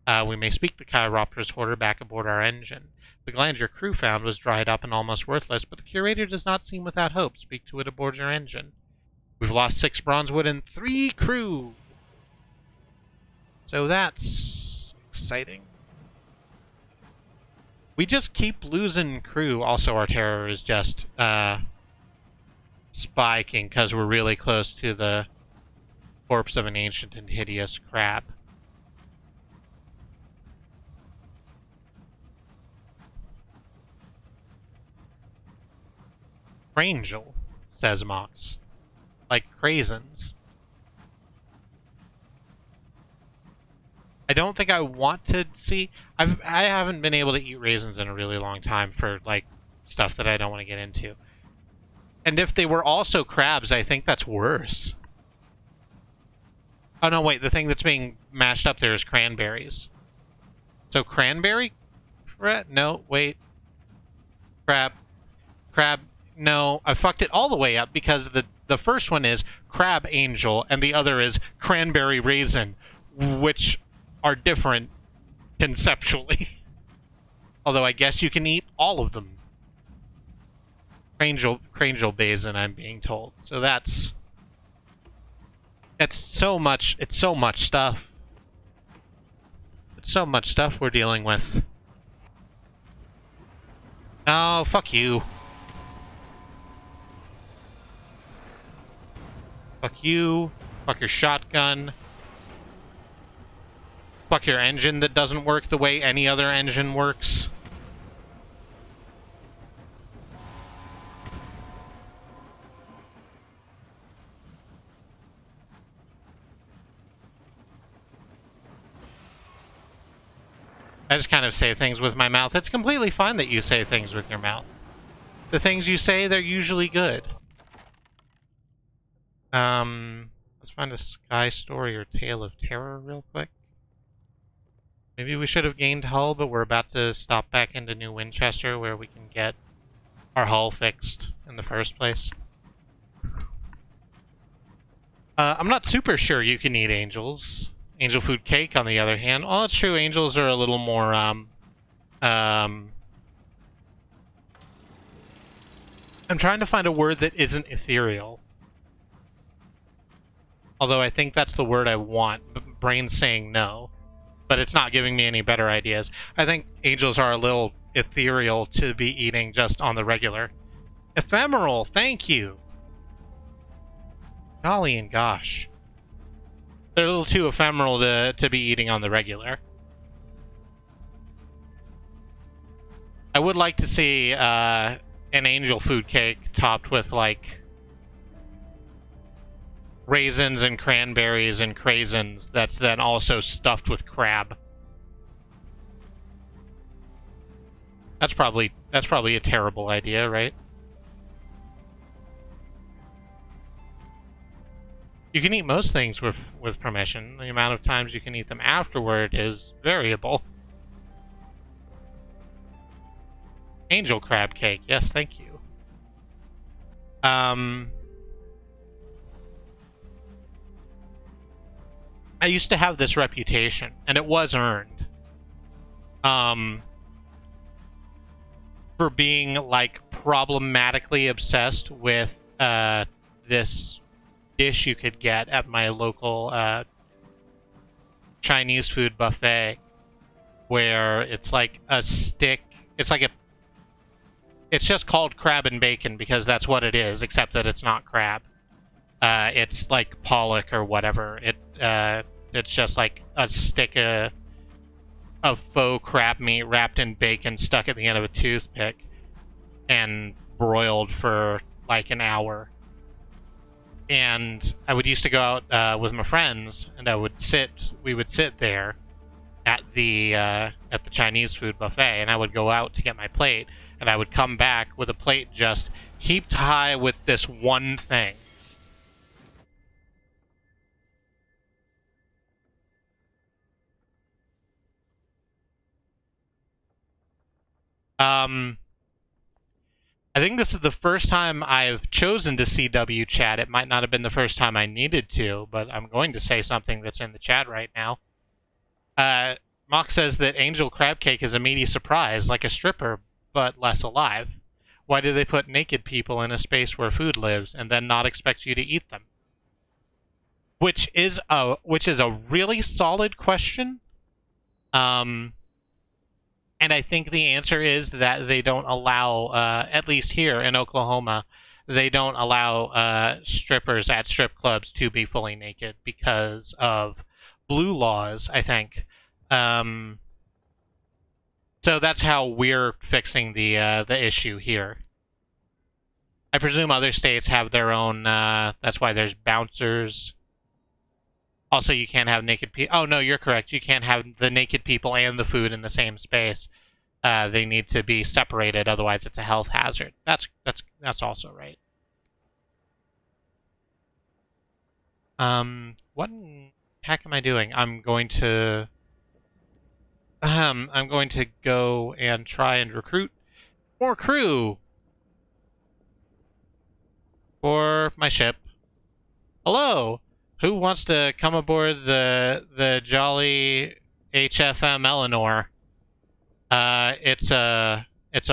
We may speak the Chiropterous Hoarder back aboard our engine. The gland your crew found was dried up and almost worthless, but the Curator does not seem without hope. Speak to it aboard your engine. We've lost 6 bronze wood and 3 crew. So that's exciting. We just keep losing crew. Also, our terror is just spiking because we're really close to the corpse of an ancient and hideous crab. Frangel, says Mox. Like craisins. I don't think I want to see... I haven't been able to eat raisins in a really long time for, like, stuff that I don't want to get into. And if they were also crabs, I think that's worse. Oh, no, wait. The thing that's being mashed up there is cranberries. So cranberry? No, wait. Crab. No, I fucked it all the way up because the first one is crab angel and the other is cranberry raisin, which are different conceptually. Although I guess you can eat all of them. Crangel basin, I'm being told. So it's so much stuff. It's so much stuff we're dealing with. Oh, fuck you. Fuck you. Fuck your shotgun. Fuck your engine that doesn't work the way any other engine works. I just kind of say things with my mouth. It's completely fine that you say things with your mouth. The things you say, they're usually good. Let's find a Sky Story or Tale of Terror real quick. Maybe we should have gained hull, but we're about to stop back into New Winchester where we can get our hull fixed in the first place. I'm not super sure you can eat angels. Angel food cake, on the other hand. Oh, it's true, angels are a little more, I'm trying to find a word that isn't ethereal. Although I think that's the word I want. Brain's saying no. But it's not giving me any better ideas. I think angels are a little ethereal to be eating just on the regular. Ephemeral, thank you! Golly and gosh. They're a little too ephemeral to be eating on the regular. I would like to see an angel food cake topped with, like, raisins and cranberries and craisins that's then also stuffed with crab. That's probably That's probably a terrible idea, right? You can eat most things with permission. The amount of times you can eat them afterward is variable. Angel crab cake. Yes, thank you. I used to have this reputation, and it was earned. For being, like, problematically obsessed with, this dish you could get at my local, Chinese food buffet, where it's like a stick, it's like it's just called crab and bacon because that's what it is, except that it's not crab. It's like pollock or whatever. It's just like a stick of faux crab meat wrapped in bacon stuck at the end of a toothpick and broiled for like an hour. And I would used to go out with my friends, and we would sit there at the Chinese food buffet, and I would go out to get my plate, and I would come back with a plate just heaped high with this one thing. I think this is the first time I've chosen to CW chat. It might not have been the first time I needed to, but I'm going to say something that's in the chat right now. Mock says that Angel Crab Cake is a meaty surprise, like a stripper, but less alive. Why do they put naked people in a space where food lives and then not expect you to eat them? Which is a really solid question. And I think the answer is that they don't allow, at least here in Oklahoma, they don't allow strippers at strip clubs to be fully naked because of blue laws, I think. So that's how we're fixing the issue here. I presume other states have their own, that's why there's bouncers. Also, you can't have naked people. Oh, no, you're correct. You can't have the naked people and the food in the same space. They need to be separated, otherwise it's a health hazard. That's also right. What in heck am I doing? I'm going to go and try and recruit more crew for my ship. Hello. Who wants to come aboard the Jolly HFM Eleanor? It's a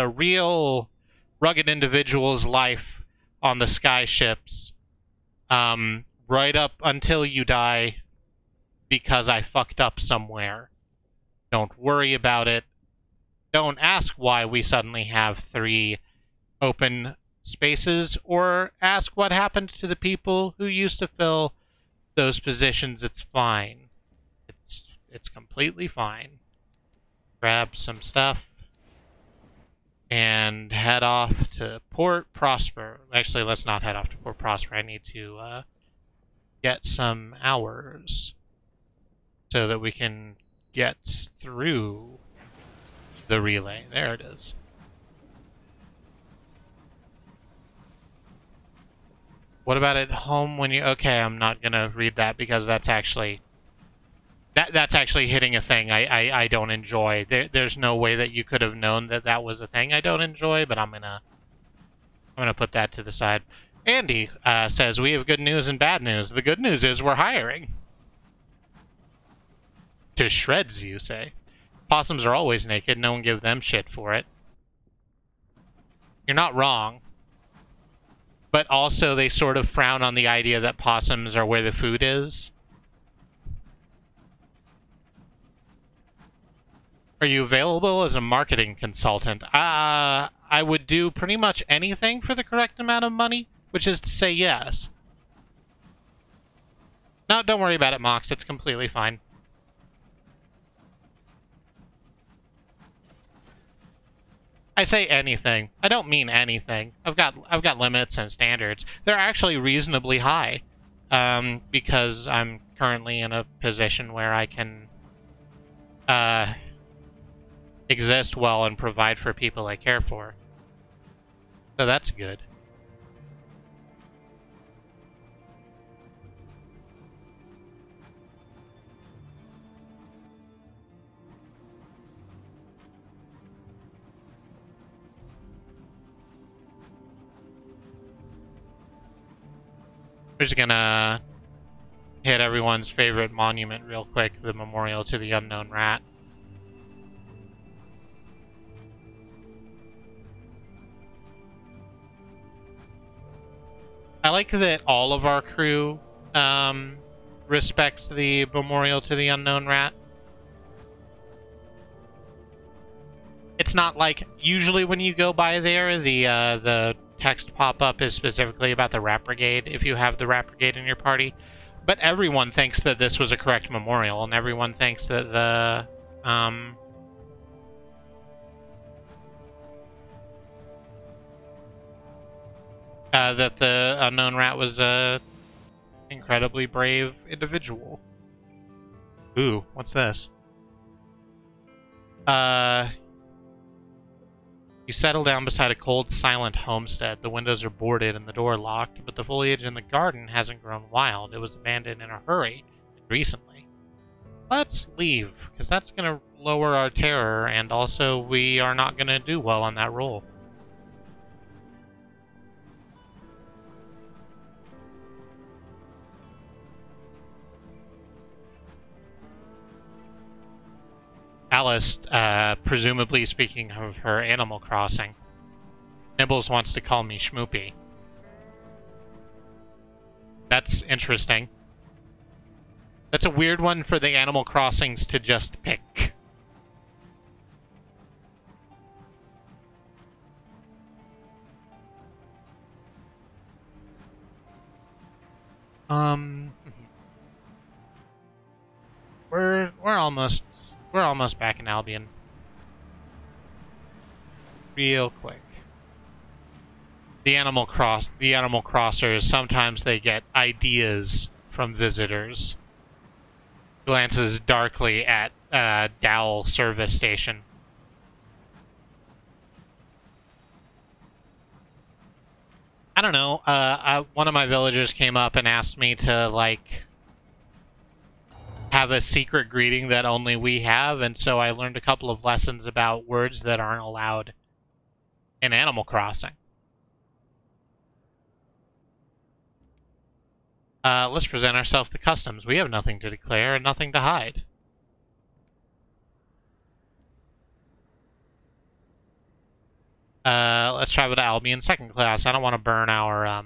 real rugged individual's life on the sky ships. Right up until you die because I fucked up somewhere. Don't worry about it. Don't ask why we suddenly have 3 open spaces, or ask what happened to the people who used to fill those positions. It's fine. It's completely fine. Grab some stuff and head off to Port Prosper. Actually, let's not head off to Port Prosper. I need to get some hours so that we can get through the relay. There it is. What about at home when you... Okay, I'm not gonna read that because that's actually... That's actually hitting a thing I don't enjoy. There's no way that you could have known that that was a thing I don't enjoy, but I'm gonna put that to the side. Andy says, we have good news and bad news. The good news is we're hiring. To shreds, you say. Possums are always naked. No one give them shit for it. You're not wrong. But also they sort of frown on the idea that possums are where the food is. Are you available as a marketing consultant? I would do pretty much anything for the correct amount of money, which is to say yes. No, don't worry about it, Mox. It's completely fine. I say anything. I don't mean anything. I've got limits and standards. They're actually reasonably high, because I'm currently in a position where I can exist well and provide for people I care for. So that's good. We're just gonna hit everyone's favorite monument real quick, the memorial to the unknown rat. I like that all of our crew respects the memorial to the unknown rat. It's not like usually when you go by there, the text pop-up is specifically about the Rat Brigade if you have the Rat Brigade in your party. But everyone thinks that this was a correct memorial, and everyone thinks that the unknown rat was a incredibly brave individual. Ooh, what's this? You settle down beside a cold, silent homestead. The windows are boarded and the door locked, but the foliage in the garden hasn't grown wild. It was abandoned in a hurry recently. Let's leave, because that's going to lower our terror, and also we are not going to do well on that roll. Alice, presumably speaking of her Animal Crossing. Nibbles wants to call me Schmoopy. That's interesting. That's a weird one for the Animal Crossings to just pick. We're almost back in Albion. Real quick. The Animal Crossers, sometimes they get ideas from visitors. Glances darkly at Dowell service station. I don't know, one of my villagers came up and asked me to, like, have a secret greeting that only we have, and so I learned a couple of lessons about words that aren't allowed in Animal Crossing. Let's present ourselves to customs. We have nothing to declare and nothing to hide. Let's travel to Albion second class. I don't want to burn our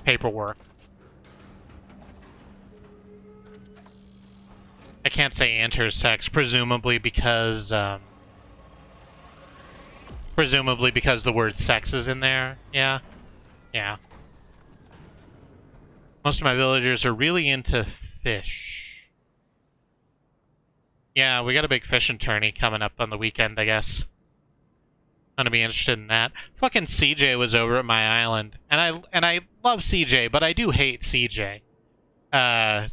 paperwork. I can't say intersex, presumably because the word sex is in there. Yeah. Yeah. Most of my villagers are really into fish. Yeah, we got a big fishing tourney coming up on the weekend, I guess. I'm gonna be interested in that. Fucking CJ was over at my island, and I love CJ, but I do hate CJ. I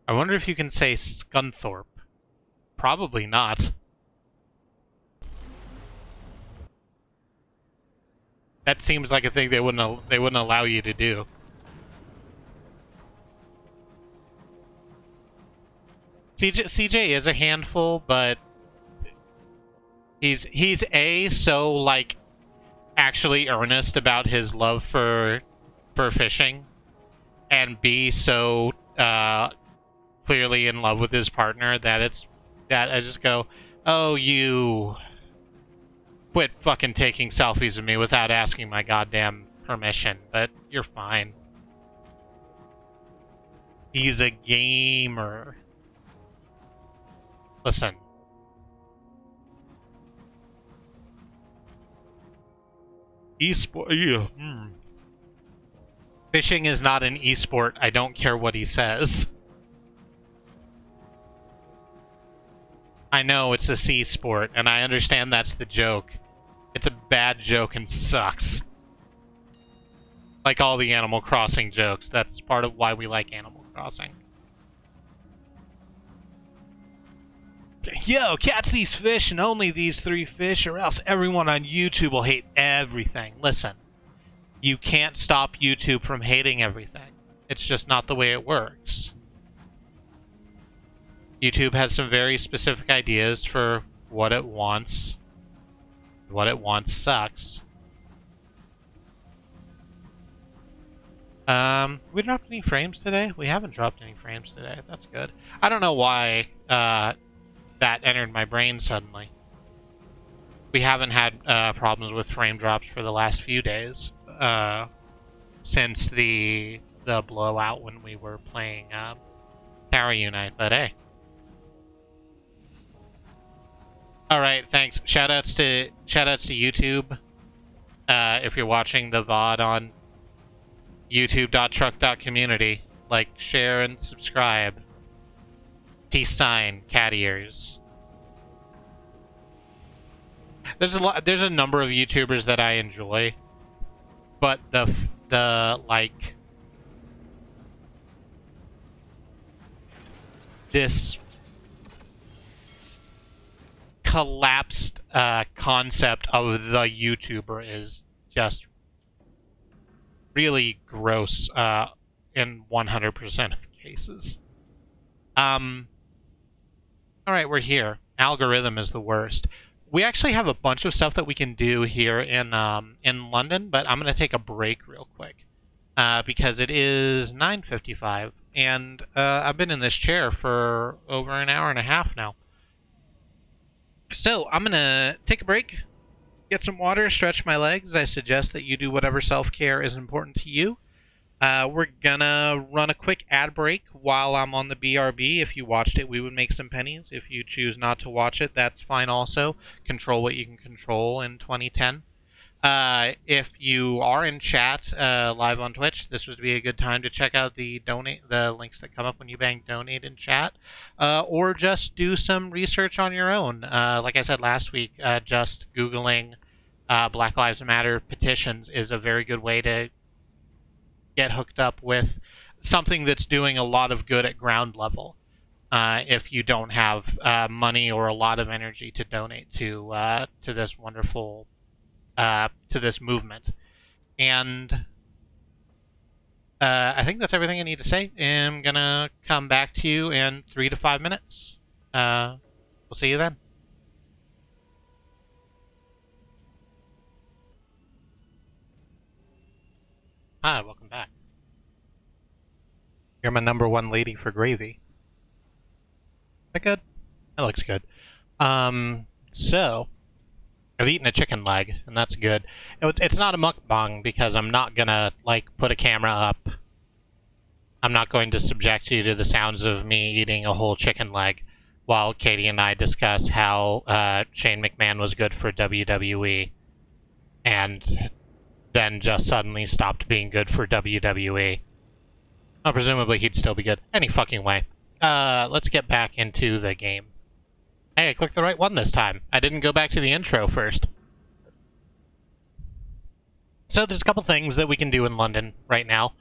wonder if you can say Scunthorpe. Probably not. That seems like a thing they wouldn't allow you to do. CJ is a handful, but he's so like actually earnest about his love for fishing, and B so clearly in love with his partner that I just go, oh, you quit fucking taking selfies of me without asking my goddamn permission, but you're fine. He's a gamer. Listen. Esport. Yeah. Fishing is not an esport. I don't care what he says. I know it's a sea sport, and I understand that's the joke. It's a bad joke and sucks. Like all the Animal Crossing jokes. That's part of why we like Animal Crossing. Yo, catch these fish and only these 3 fish, or else everyone on YouTube will hate everything. Listen, you can't stop YouTube from hating everything. It's just not the way it works. YouTube has some very specific ideas for what it wants. What it wants sucks. We dropped any frames today? We haven't dropped any frames today. That's good. I don't know why that entered my brain suddenly. We haven't had problems with frame drops for the last few days since the blowout when we were playing Tower Unite. But hey. All right, thanks. Shoutouts to YouTube. If you're watching the VOD on youtube.truck.community, like, share, and subscribe. Peace sign, cat ears. There's a number of YouTubers that I enjoy, but the like this collapsed concept of the YouTuber is just really gross in 100% of cases. Alright, we're here. Algorithm is the worst. We actually have a bunch of stuff that we can do here in London, but I'm going to take a break real quick because it is 9:55, and I've been in this chair for over an hour and a half now. So I'm going to take a break, get some water, stretch my legs. I suggest that you do whatever self-care is important to you. We're gonna run a quick ad break while I'm on the BRB. If you watched it, we would make some pennies. If you choose not to watch it, that's fine also. Control what you can control in 2010. If you are in chat live on Twitch, this would be a good time to check out the links that come up when you bang donate in chat, or just do some research on your own. Like I said last week, just Googling Black Lives Matter petitions is a very good way to get hooked up with something that's doing a lot of good at ground level. If you don't have money or a lot of energy to donate to this wonderful to this movement. And I think that's everything I need to say. I'm gonna come back to you in 3 to 5 minutes. We'll see you then. Hi, welcome back. You're my #1 lady for gravy. Is that good? That looks good. So I've eaten a chicken leg, and that's good. It's not a mukbang because I'm not gonna, like, put a camera up. I'm not going to subject you to the sounds of me eating a whole chicken leg while Katie and I discuss how Shane McMahon was good for WWE and then just suddenly stopped being good for WWE. Well, presumably he'd still be good. Any fucking way. Let's get back into the game. Hey, I clicked the right one this time. I didn't go back to the intro first. So there's a couple things that we can do in London right now.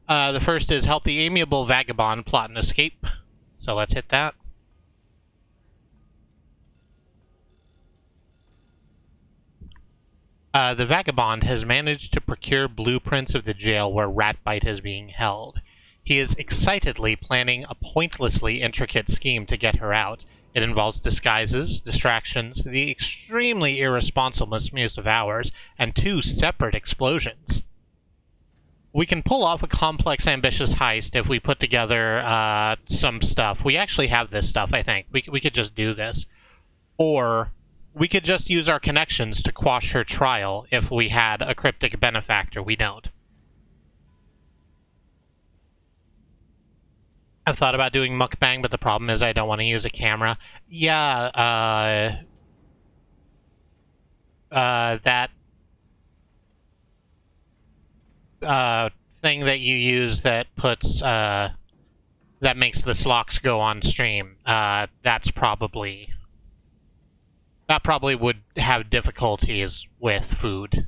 The first is help the amiable vagabond plot an escape. So let's hit that. The vagabond has managed to procure blueprints of the jail where Ratbite is being held. He is excitedly planning a pointlessly intricate scheme to get her out. It involves disguises, distractions, the extremely irresponsible misuse of hours, and 2 separate explosions. We can pull off a complex, ambitious heist if we put together some stuff. We actually have this stuff, I think. We could just do this. Or we could just use our connections to quash her trial if we had a cryptic benefactor. We don't. I've thought about doing mukbang, but the problem is I don't want to use a camera. Yeah, that thing that you use that puts, that makes the slocks go on stream, that probably would have difficulties with food.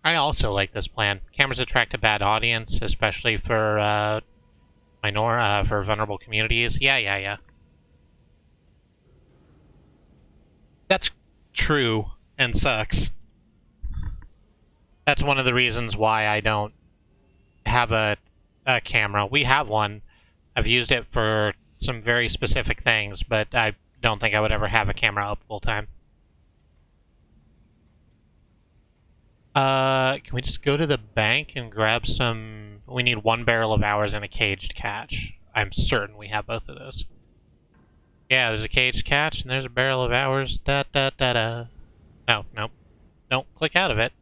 I also like this plan. Cameras attract a bad audience, especially for for vulnerable communities. Yeah. That's true and sucks. That's one of the reasons why I don't have a camera. We have one. I've used it for some very specific things, but I don't think I would ever have a camera up full time. Can we just go to the bank and grab some... We need 1 barrel of ours and a caged catch. I'm certain we have both of those. Yeah, there's a caged catch and there's a barrel of ours. Da. No. Don't click out of it.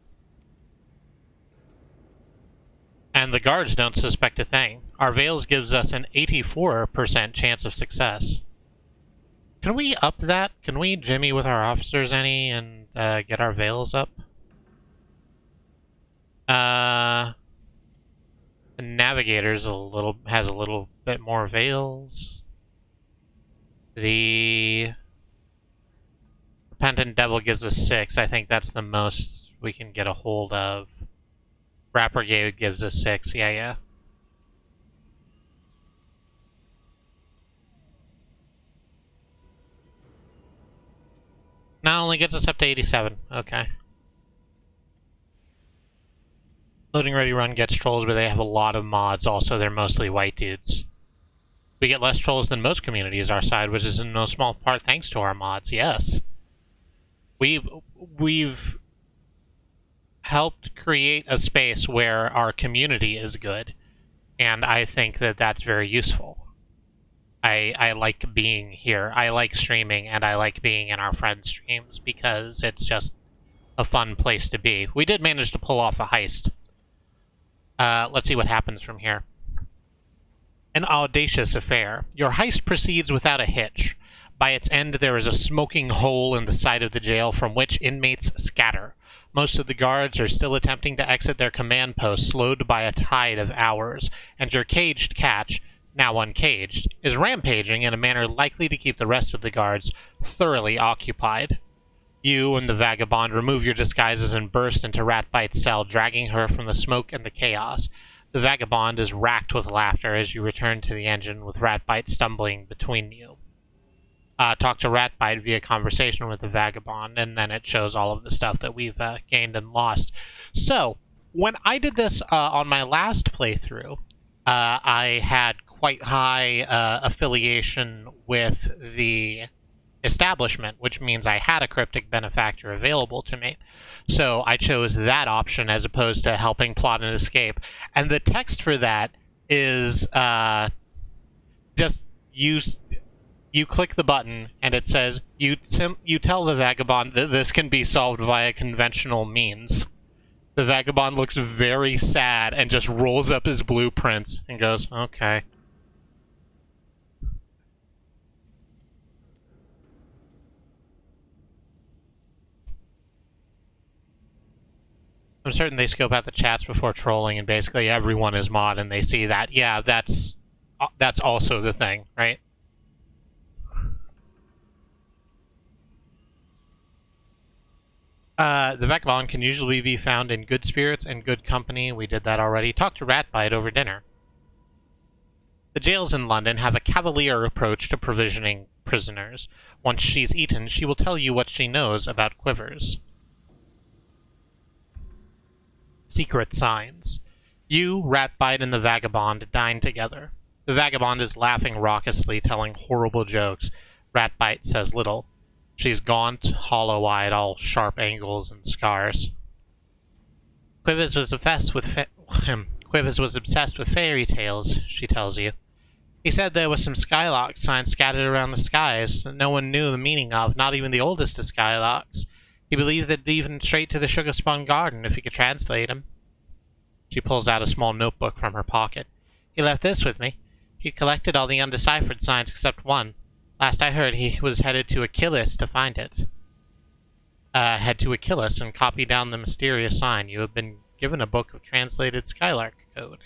And the guards don't suspect a thing. Our veils gives us an 84% chance of success. Can we up that? Can we jimmy with our officers any and get our veils up? The navigator's has a little bit more veils. The repentant devil gives us 6. I think that's the most we can get a hold of. Rat brigade gives us 6. Yeah. Now only gets us up to 87. Okay. Loading ready run gets trolls, but they have a lot of mods. Also, they're mostly white dudes. We get less trolls than most communities our side, which is in no small part thanks to our mods. Yes. We've helped create a space where our community is good, and I think that that's very useful. I like being here. I like streaming, and I like being in our friends' streams because it's just a fun place to be. We did manage to pull off a heist. Let's see what happens from here. An audacious affair. Your heist proceeds without a hitch. By its end, there is a smoking hole in the side of the jail from which inmates scatter. Most of the guards are still attempting to exit their command post, slowed by a tide of hours, and your caged catch, now uncaged, is rampaging in a manner likely to keep the rest of the guards thoroughly occupied. You and the vagabond remove your disguises and burst into Ratbite's cell, dragging her from the smoke and the chaos. The vagabond is racked with laughter as you return to the engine, with Ratbite stumbling between you. Talk to Ratbite via conversation with the vagabond, and then it shows all of the stuff that we've gained and lost. So, when I did this on my last playthrough, I had quite high affiliation with the establishment, which means I had a cryptic benefactor available to me. So I chose that option as opposed to helping plot an escape. And the text for that is just you click the button and it says you tell the vagabond that this can be solved via conventional means. The vagabond looks very sad and just rolls up his blueprints and goes, okay. I'm certain they scope out the chats before trolling, and basically everyone is mod, and they see that. Yeah, that's also the thing, right? The vagabond can usually be found in good spirits and good company. We did that already. Talk to Ratbite over dinner. The jails in London have a cavalier approach to provisioning prisoners. Once she's eaten, she will tell you what she knows about quivers. Secret signs. You, Ratbite, and the vagabond dine together. The vagabond is laughing raucously, telling horrible jokes. Ratbite says little. She's gaunt, hollow-eyed, all sharp angles and scars. Quivers was obsessed with fairy tales, she tells you. He said there were some Skylark signs scattered around the skies that no one knew the meaning of, not even the oldest of Skylarks. He believed they'd lead him straight to the sugar-spun garden if he could translate him. She pulls out a small notebook from her pocket. He left this with me. He collected all the undeciphered signs except one. Last I heard, he was headed to Achilles to find it. Head to Achilles and copy down the mysterious sign. You have been given a book of translated Skylark code.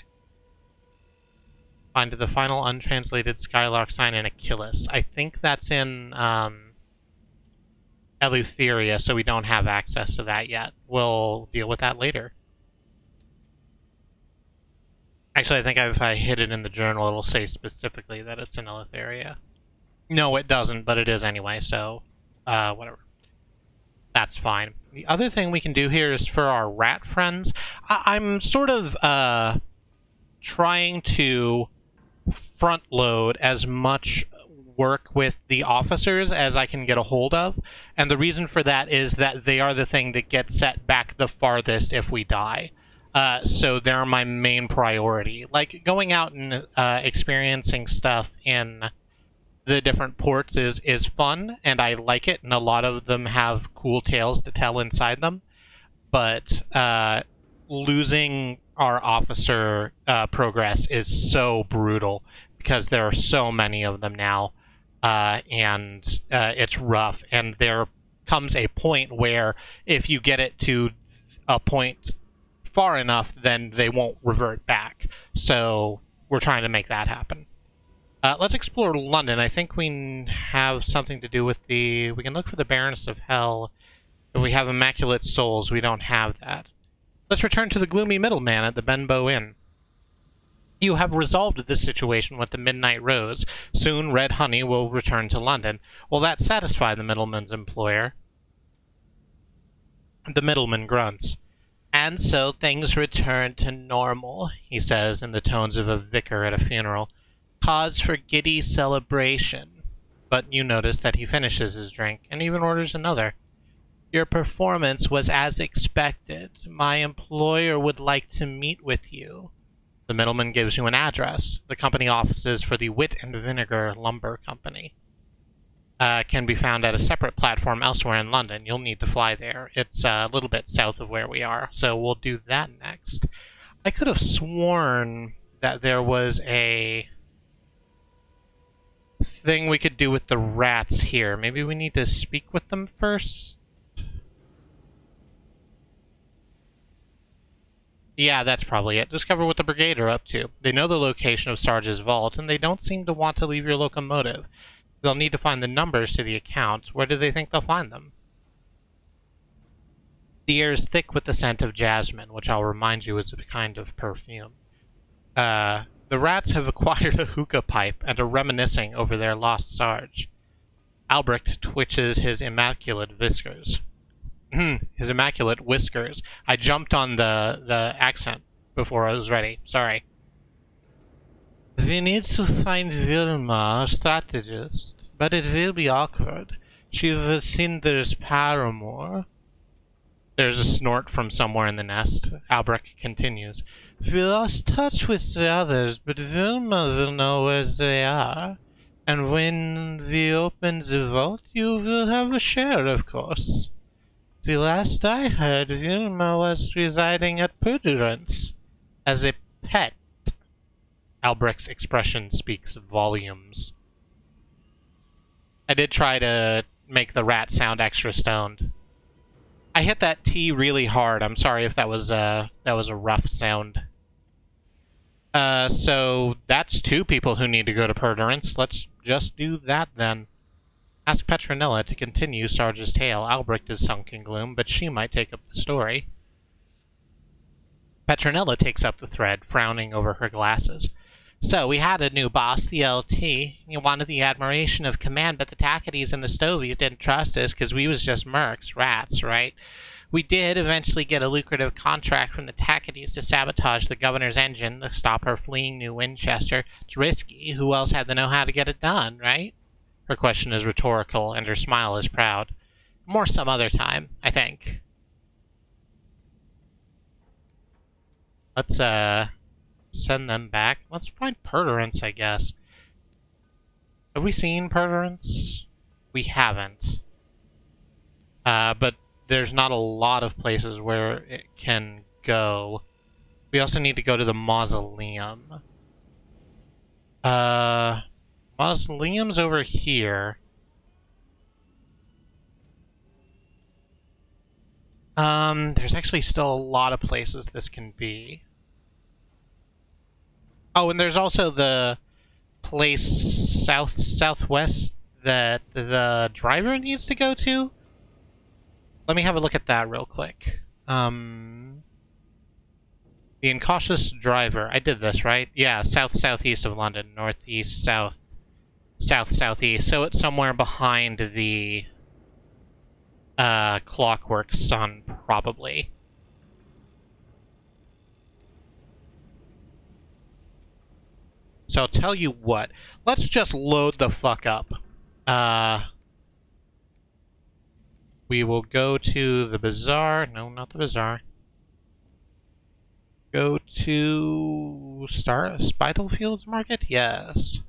Find the final untranslated Skylark sign in Achilles. I think that's in Eleutheria, so we don't have access to that yet. We'll deal with that later. Actually, I think if I hit it in the journal, it'll say specifically that it's in Eleutheria. No, it doesn't, but it is anyway, so whatever. That's fine. The other thing we can do here is for our rat friends. I'm sort of trying to front load as much work with the officers as I can get a hold of, and the reason for that is that they are the thing that gets set back the farthest if we die. So they're my main priority. Like, going out and experiencing stuff in the different ports is fun, and I like it, and a lot of them have cool tales to tell inside them, but losing our officer progress is so brutal because there are so many of them now, and it's rough, and there comes a point where if you get it to a point far enough, then they won't revert back. So we're trying to make that happen. Let's explore London. I think we have something to do with the... We can look for the Baroness of Hell. If we have Immaculate Souls, we don't have that. Let's return to the gloomy middleman at the Benbow Inn. You have resolved this situation with the Midnight Rose. Soon, Red Honey will return to London. Will that satisfy the middleman's employer? The middleman grunts. And so things return to normal, he says in the tones of a vicar at a funeral. Cause for giddy celebration. But you notice that he finishes his drink and even orders another. Your performance was as expected. My employer would like to meet with you. The middleman gives you an address. The company offices for the Wit and Vinegar Lumber Company. Can be found at a separate platform elsewhere in London. You'll need to fly there. It's a little bit south of where we are, so we'll do that next. I could have sworn that there was a thing we could do with the rats here. Maybe we need to speak with them first? Yeah, that's probably it. Discover what the brigade are up to. They know the location of Sarge's vault, and they don't seem to want to leave your locomotive. They'll need to find the numbers to the accounts. Where do they think they'll find them? The air is thick with the scent of jasmine, which I'll remind you is a kind of perfume. The rats have acquired a hookah pipe and are reminiscing over their lost Sarge. Albrecht twitches his immaculate whiskers. His immaculate whiskers. I jumped on the accent before I was ready. Sorry. We need to find Vilma, our strategist, but it will be awkward. She was Cinder's paramour. There's a snort from somewhere in the nest. Albrecht continues. We lost touch with the others, but Vilma will know where they are. And when we open the vault, you will have a share, of course. The last I heard, Vilma was residing at Perdurance as a pet. Albrecht's expression speaks volumes. I did try to make the rat sound extra stoned. I hit that T really hard. I'm sorry if that was a rough sound. So that's two people who need to go to Perdurance. Let's just do that then. Ask Petronella to continue Sarge's tale. Albrecht is sunk in gloom, but she might take up the story. Petronella takes up the thread, frowning over her glasses. So, we had a new boss, the LT. He wanted the admiration of command, but the Tackities and the Stovies didn't trust us because we was just mercs, rats, right? We did eventually get a lucrative contract from the Tackities to sabotage the governor's engine to stop her fleeing New Winchester. It's risky. Who else had the know-how to get it done, right? Her question is rhetorical, and her smile is proud. More some other time, I think. Let's, send them back. Let's find Perdurance, I guess. Have we seen Perdurance? We haven't. But there's not a lot of places where it can go. We also need to go to the mausoleum. Mausoleum's over here. There's actually still a lot of places this can be. Oh, and there's also the place southwest that the driver needs to go to. Let me have a look at that real quick. The incautious driver. I did this, right? Yeah, south-southeast of London. Northeast, south, south-southeast. So it's somewhere behind the Clockwork Sun, probably. So I'll tell you what. Let's just load the fuck up. We will go to the bazaar. No, not the bazaar. Go to Spitalfields Market? Yes.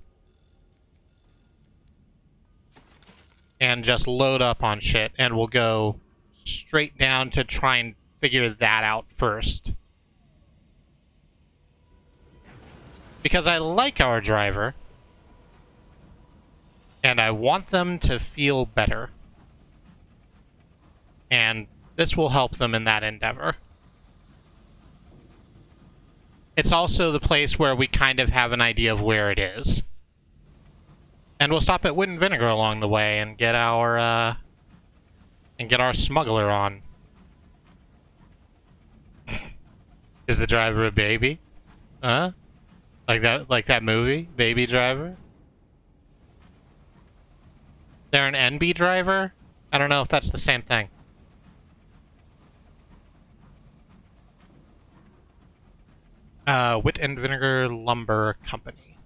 And just load up on shit, and we'll go straight down to try and figure that out first. Because I like our driver, and I want them to feel better. And this will help them in that endeavor. It's also the place where we kind of have an idea of where it is. And we'll stop at Wit and Vinegar along the way and get our smuggler on. Is the driver a baby? Huh? Like that movie? Baby Driver? They're an NB driver? I don't know if that's the same thing. Wit and Vinegar Lumber Company.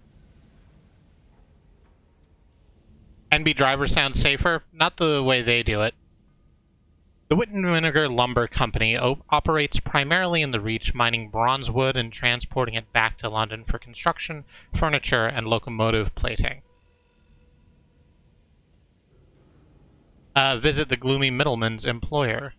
NB driver sounds safer. Not the way they do it. The Wit and Vinegar Lumber Company operates primarily in the Reach, mining bronze wood and transporting it back to London for construction, furniture, and locomotive plating. Visit the gloomy middleman's employer.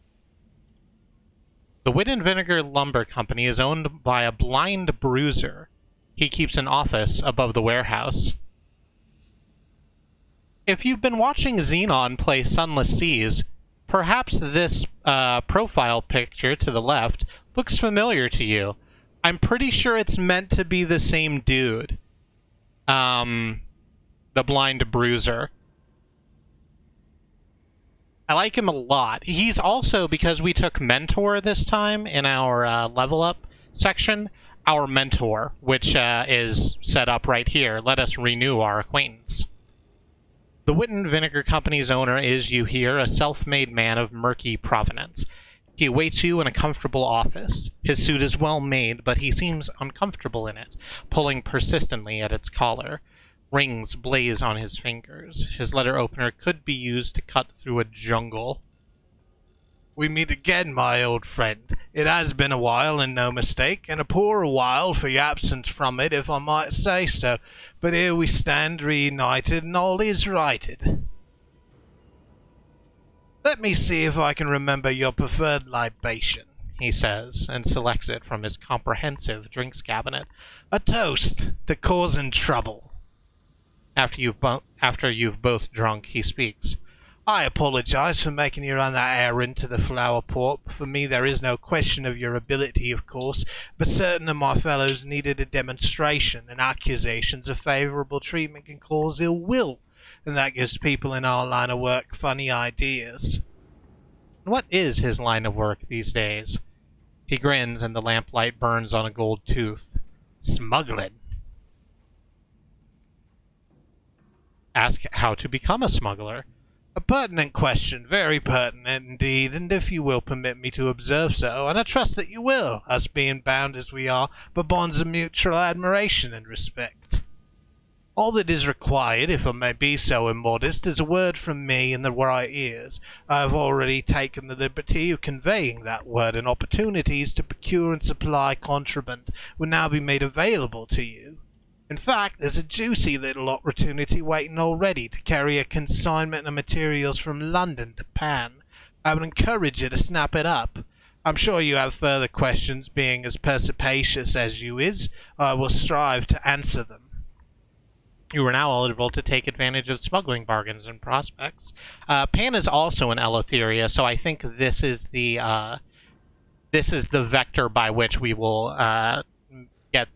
The Wit and Vinegar Lumber Company is owned by a blind bruiser. He keeps an office above the warehouse. If you've been watching Xenon play Sunless Seas, perhaps this profile picture to the left looks familiar to you. I'm pretty sure it's meant to be the same dude. The blind bruiser. I like him a lot. He's also, because we took Mentor this time in our level up section, our Mentor, which is set up right here. Let us renew our acquaintance. The Wit and Vinegar Company's owner is, you hear, a self-made man of murky provenance. He awaits you in a comfortable office. His suit is well made, but he seems uncomfortable in it, pulling persistently at its collar. Rings blaze on his fingers. His letter opener could be used to cut through a jungle. We meet again, my old friend. It has been a while, and no mistake, and a poor while for your absence from it, if I might say so. But here we stand reunited, and all is righted. Let me see if I can remember your preferred libation, he says, and selects it from his comprehensive drinks cabinet. A toast to causing trouble. After you've both drunk, he speaks. I apologize for making you run that errand to the flower port. For me, there is no question of your ability, of course, but certain of my fellows needed a demonstration, and accusations of favorable treatment can cause ill will, and that gives people in our line of work funny ideas. What is his line of work these days? He grins, and the lamplight burns on a gold tooth. Smuggling. Ask how to become a smuggler. A pertinent question, very pertinent indeed, and if you will permit me to observe so, and I trust that you will, us being bound as we are by bonds of mutual admiration and respect. All that is required, if I may be so immodest, is a word from me in the right ears. I have already taken the liberty of conveying that word, and opportunities to procure and supply contraband will now be made available to you. In fact, there's a juicy little opportunity waiting already to carry a consignment of materials from London to Pan. I would encourage you to snap it up. I'm sure you have further questions, being as perspicacious as you is. I will strive to answer them. You are now eligible to take advantage of smuggling bargains and prospects. Pan is also in Eleutheria, so I think this is the vector by which we will get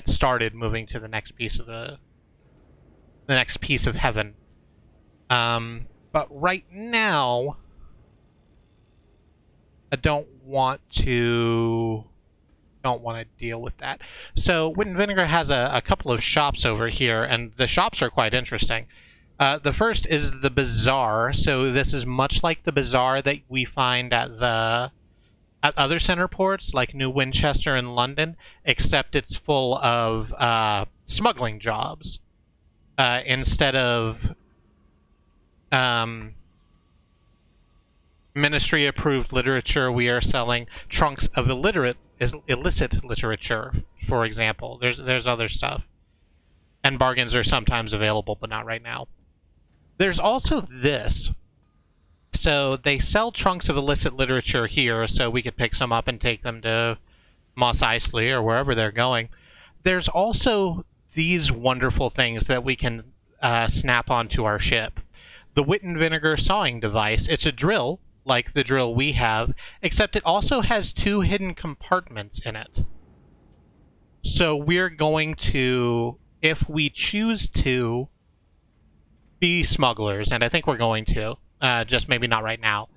started moving to the next piece of heaven. But right now, I don't want to don't want to deal with that. So Wit and Vinegar has a couple of shops over here, and the shops are quite interesting. The first is the bazaar. So this is much like the bazaar that we find at other center ports, like New Winchester and London, except it's full of smuggling jobs. Instead of ministry-approved literature, we are selling trunks of illicit literature, for example. There's other stuff. And bargains are sometimes available, but not right now. There's also this. So they sell trunks of illicit literature here, so we could pick some up and take them to Mos Eisley or wherever they're going. There's also these wonderful things that we can snap onto our ship. The Wit and Vinegar sawing device. It's a drill, like the drill we have, except it also has 2 hidden compartments in it. So we're going to, if we choose to, be smugglers, and I think we're going to, just maybe not right now.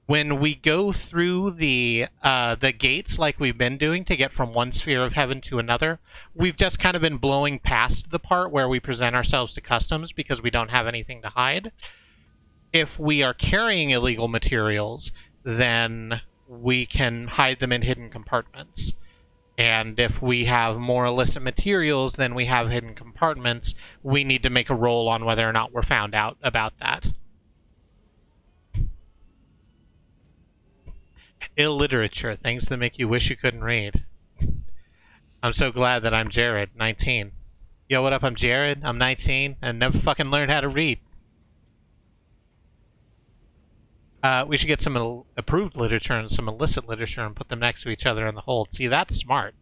When we go through the gates like we've been doing to get from one sphere of heaven to another, we've just kind of been blowing past the part where we present ourselves to customs because we don't have anything to hide. If we are carrying illegal materials, then we can hide them in hidden compartments. And if we have more illicit materials than we have hidden compartments, we need to make a roll on whether or not we're found out about that. Illiterature, things that make you wish you couldn't read. I'm so glad that I'm Jared, 19. Yo, what up? I'm Jared, I'm 19, and never fucking learned how to read. We should get some approved literature and some illicit literature and put them next to each other in the hold. See, that's smart.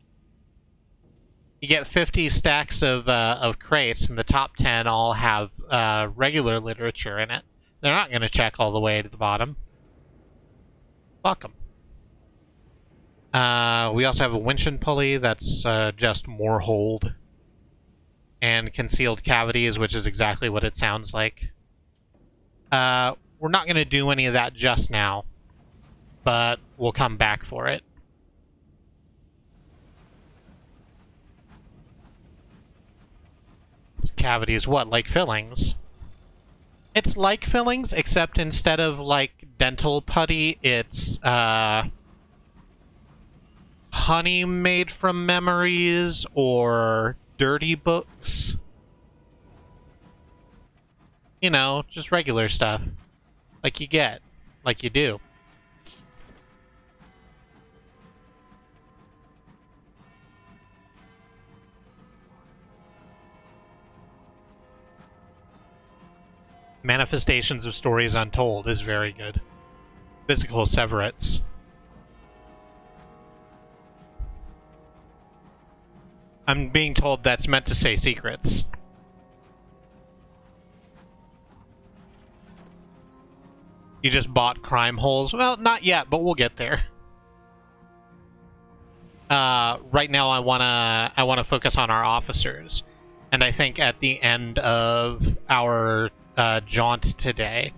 You get 50 stacks of crates, and the top 10 all have regular literature in it. They're not going to check all the way to the bottom. Fuck them. We also have a winch and pulley that's just more hold. And concealed cavities, which is exactly what it sounds like. We're not going to do any of that just now, but we'll come back for it. Cavities, what, like fillings? It's like fillings, except instead of like dental putty, it's honey made from memories or dirty books. You know, just regular stuff. Like you get. Like you do. Manifestations of Stories Untold is very good. Physical Severates. I'm being told that's meant to say secrets. You just bought crime holes? Well, not yet, but we'll get there. Right now I wanna focus on our officers. And I think at the end of our jaunt today,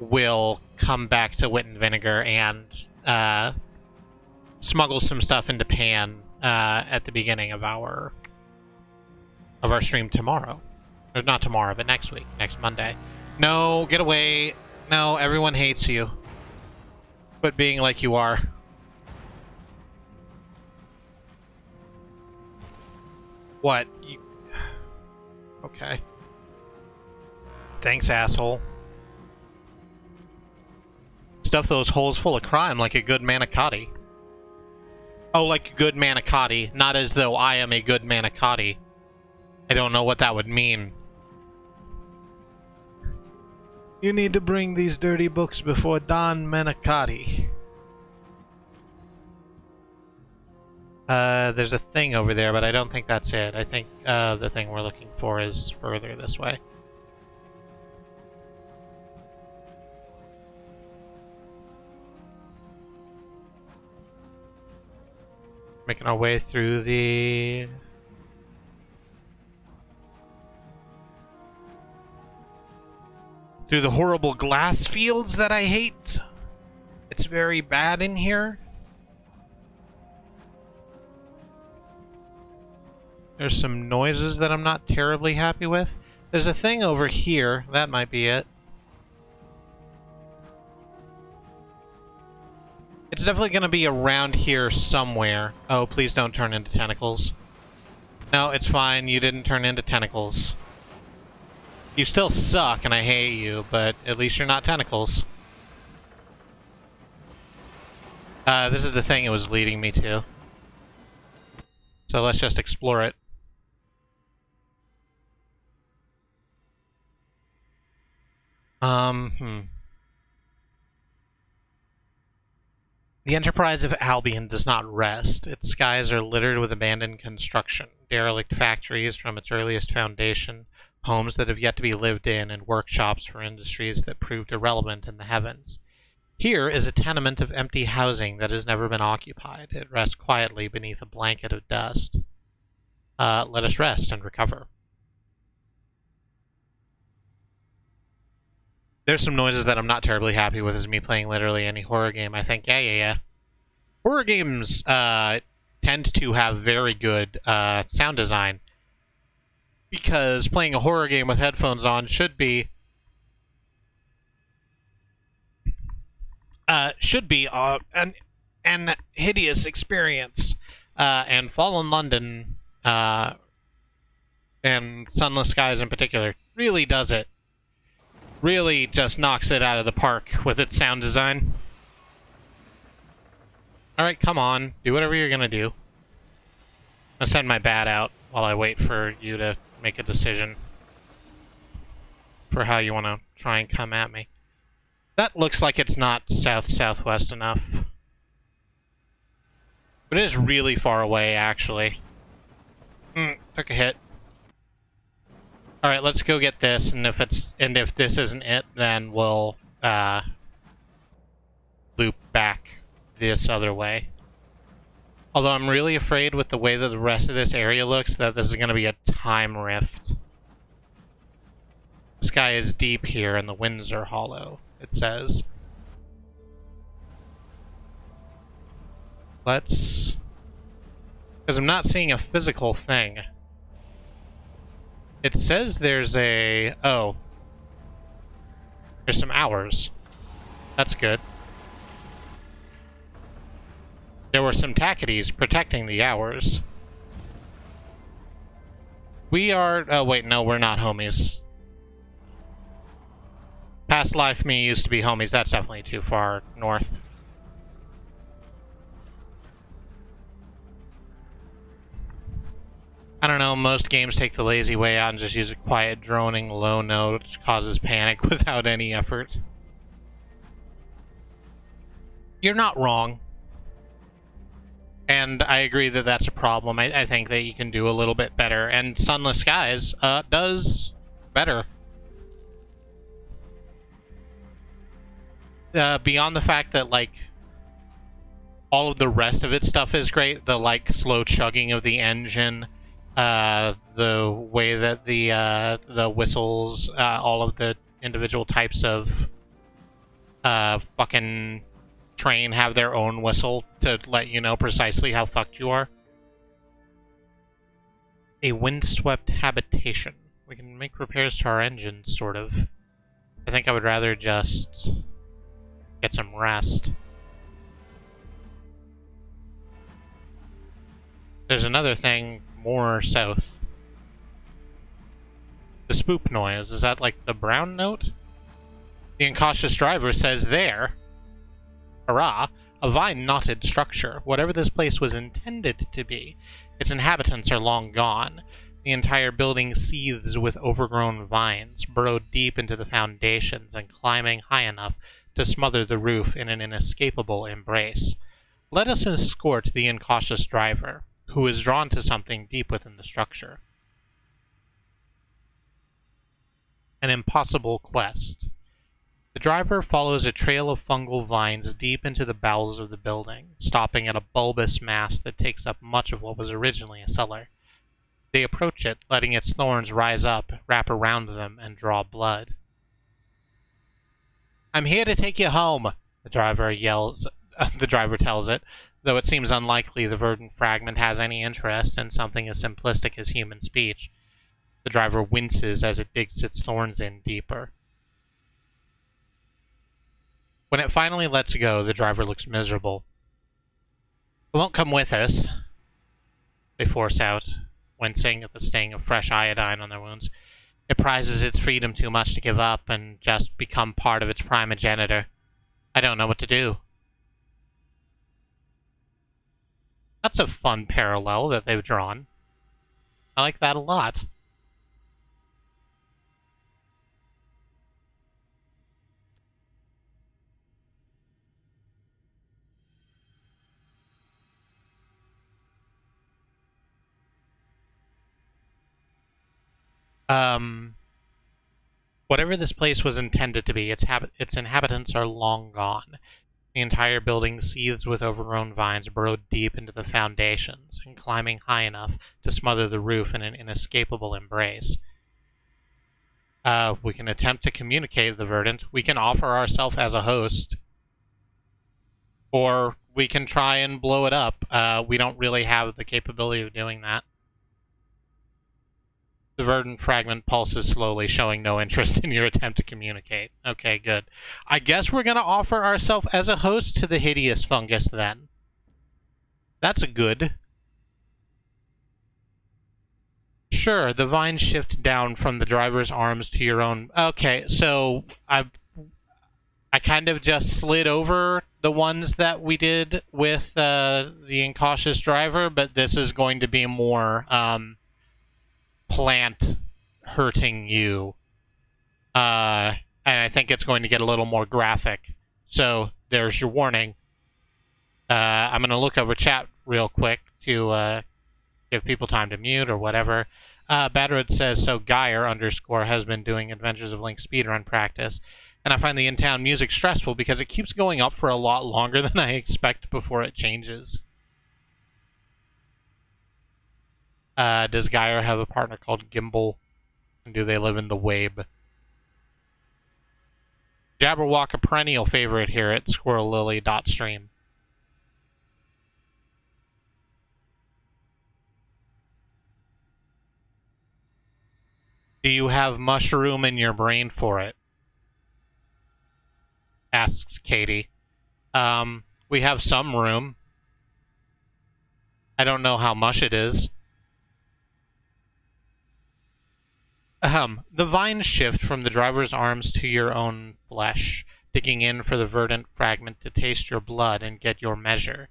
we'll come back to Wit and Vinegar and smuggle some stuff into Pan at the beginning of our stream tomorrow. Or not tomorrow, but next week, next Monday. No, get away. No, everyone hates you. Quit being like you are. What? You... Okay. Thanks, asshole. Stuff those holes full of crime like a good manicotti. Oh, like a good manicotti, not as though I am a good manicotti. I don't know what that would mean. You need to bring these dirty books before Don Manicotti. There's a thing over there, but I don't think that's it. I think the thing we're looking for is further this way. Making our way through the... through the horrible glass fields that I hate. It's very bad in here. There's some noises that I'm not terribly happy with. There's a thing over here. That might be it. It's definitely going to be around here somewhere. Oh, please don't turn into tentacles. No, it's fine. You didn't turn into tentacles. You still suck, and I hate you, but at least you're not tentacles. This is the thing it was leading me to. So let's just explore it. The enterprise of Albion does not rest. Its skies are littered with abandoned construction, derelict factories from its earliest foundation, homes that have yet to be lived in, and workshops for industries that proved irrelevant in the heavens. Here is a tenement of empty housing that has never been occupied. It rests quietly beneath a blanket of dust. Let us rest and recover. There's some noises that I'm not terribly happy with as me playing literally any horror game. I think, yeah. Horror games tend to have very good sound design. Because playing a horror game with headphones on should be an hideous experience. And Fallen London, and Sunless Skies in particular, really does it. Really just knocks it out of the park with its sound design. Alright, come on. Do whatever you're gonna do. I'll send my bat out while I wait for you to make a decision for how you want to try and come at me. That looks like it's not south-southwest enough. But it is really far away, actually. Took a hit. Alright, let's go get this, and if this isn't it, then we'll loop back this other way. Although I'm really afraid with the way that the rest of this area looks that this is going to be a time rift. The sky is deep here and the winds are hollow, it says. Let's... because I'm not seeing a physical thing. It says there's a... oh. There's some hours. That's good. There were some tackities protecting the hours. We are... oh, wait, no, we're not homies. Past life me used to be homies. That's definitely too far north. I don't know, most games take the lazy way out and just use a quiet, droning, low note, which causes panic without any effort. You're not wrong. And I agree that that's a problem. I think that you can do a little bit better. And Sunless Skies does better. Beyond the fact that, like, all of the rest of its stuff is great, the, like, slow chugging of the engine, the way that the whistles, all of the individual types of fucking train have their own whistle to let you know precisely how fucked you are. A windswept habitation. We can make repairs to our engines, sort of. I think I would rather just get some rest. There's another thing more south. The spoop noise. Is that like the brown note? The incautious driver says there. Hurrah! A vine-knotted structure. Whatever this place was intended to be, its inhabitants are long gone. The entire building seethes with overgrown vines, burrowed deep into the foundations and climbing high enough to smother the roof in an inescapable embrace. Let us escort the incautious driver, who is drawn to something deep within the structure. An impossible quest. The driver follows a trail of fungal vines deep into the bowels of the building, stopping at a bulbous mass that takes up much of what was originally a cellar. They approach it, letting its thorns rise up, wrap around them, and draw blood. "I'm here to take you home," the driver yells. The driver tells it. Though it seems unlikely the verdant fragment has any interest in something as simplistic as human speech. The driver winces as it digs its thorns in deeper. When it finally lets go, the driver looks miserable. It won't come with us, they force out, wincing at the sting of fresh iodine on their wounds. It prizes its freedom too much to give up and just become part of its primogenitor. I don't know what to do. That's a fun parallel that they've drawn. I like that a lot. Whatever this place was intended to be, its inhabitants are long gone. The entire building seethes with overgrown vines burrowed deep into the foundations and climbing high enough to smother the roof in an inescapable embrace. We can attempt to communicate with the verdant. We can offer ourselves as a host. Or we can try and blow it up. We don't really have the capability of doing that. The verdant fragment pulses slowly, showing no interest in your attempt to communicate. Okay, good. I guess we're going to offer ourselves as a host to the hideous fungus, then. That's a good. Sure, the vines shift down from the driver's arms to your own... Okay, so I kind of just slid over the ones that we did with the incautious driver, but this is going to be more... plant hurting you. And I think it's going to get a little more graphic. So there's your warning. I'm going to look over chat real quick to give people time to mute or whatever. Badroad says, so Geyer _ has been doing Adventures of Link speedrun practice, and I find the in-town music stressful because it keeps going up for a lot longer than I expect before it changes. Does Geyer have a partner called Gimbal? And do they live in the Wabe? Jabberwock, a perennial favorite here at squirrellily.stream. Do you have mushroom in your brain for it? Asks Katie. We have some room. I don't know how much it is. The vines shift from the driver's arms to your own flesh, digging in for the verdant fragment to taste your blood and get your measure.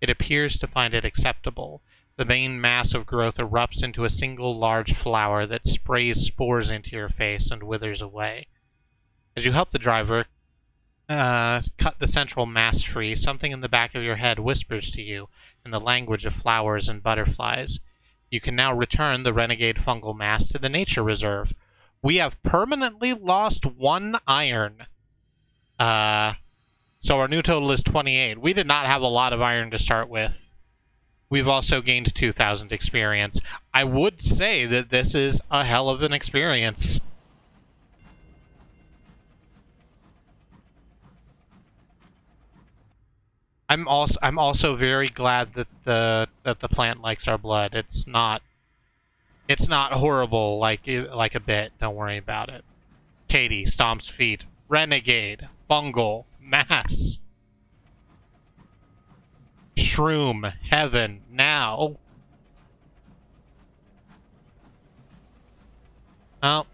It appears to find it acceptable. The main mass of growth erupts into a single large flower that sprays spores into your face and withers away. As you help the driver cut the central mass free, something in the back of your head whispers to you in the language of flowers and butterflies. You can now return the renegade fungal mass to the nature reserve. We have permanently lost 1 iron. So our new total is 28. We did not have a lot of iron to start with. We've also gained 2,000 experience. I would say that this is a hell of an experience. I'm also very glad that the plant likes our blood. It's not horrible like a bit. Don't worry about it. Katie stomps feet. Renegade. Fungal. Mass. Shroom. Heaven. Now. Well,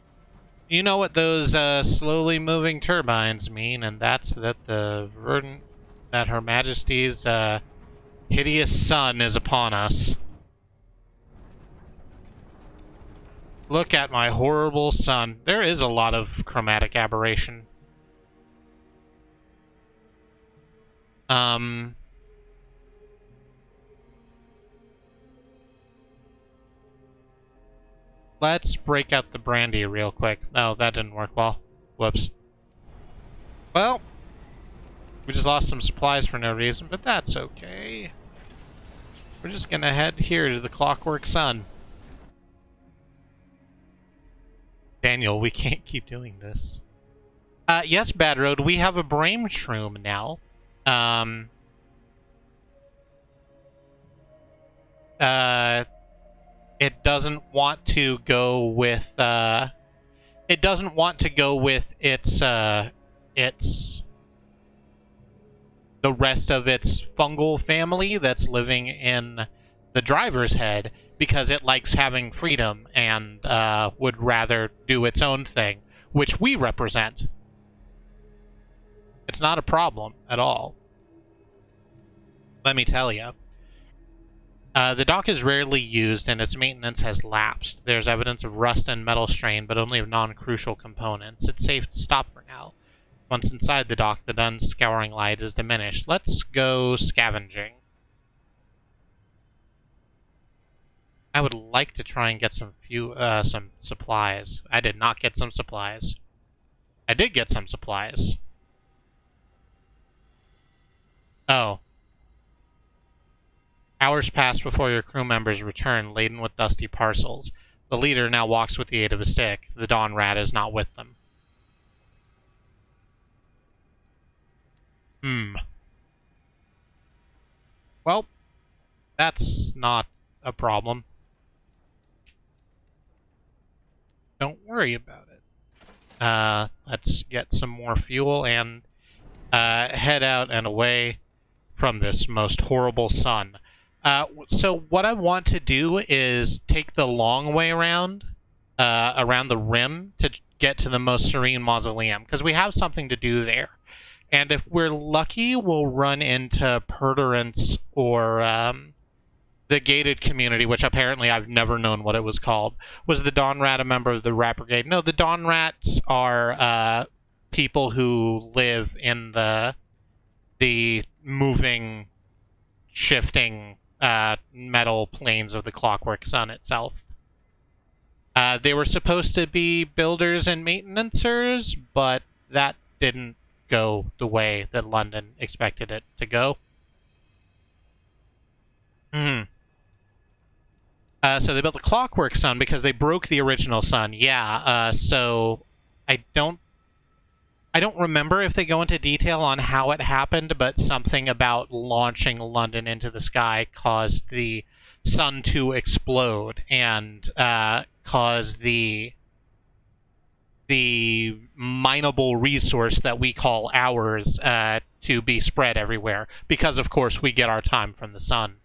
you know what those slowly moving turbines mean, and that's that the verdant... that Her Majesty's hideous sun is upon us. Look at my horrible sun. There is a lot of chromatic aberration. Let's break out the brandy real quick. Oh, that didn't work well. Whoops. Well, we just lost some supplies for no reason, but that's okay. We're just gonna head here to the Clockwork Sun. Daniel, we can't keep doing this. Yes, Bad Road, we have a brain shroom now. it doesn't want to go with its the rest of its fungal family that's living in the driver's head, because it likes having freedom and would rather do its own thing, which we represent. It's not a problem at all. Let me tell you. The dock is rarely used and its maintenance has lapsed. There's evidence of rust and metal strain, but only of non-crucial components. It's safe to stop for now. Once inside the dock, the Dun's scouring light is diminished. Let's go scavenging. I would like to try and get some supplies. I did not get some supplies. I did get some supplies. Oh. Hours pass before your crew members return, laden with dusty parcels. The leader now walks with the aid of a stick. The Dawn Rat is not with them. Well, that's not a problem. Don't worry about it. Let's get some more fuel and head out and away from this most horrible sun. So what I want to do is take the long way around the rim to get to the Most Serene Mausoleum, because we have something to do there. And if we're lucky, we'll run into Perturance or the Gated Community, which apparently I've never known what it was called. Was the Dawn Rat a member of the Rat Brigade? No, the Dawn Rats are people who live in the moving, shifting metal planes of the Clockwork Sun itself. They were supposed to be builders and maintenancers, but that didn't go the way that London expected it to go. So they built the Clockwork Sun because they broke the original sun. Yeah, so I don't remember if they go into detail on how it happened, but something about launching London into the sky caused the sun to explode and cause the mineable resource that we call ours to be spread everywhere, because of course we get our time from the sun.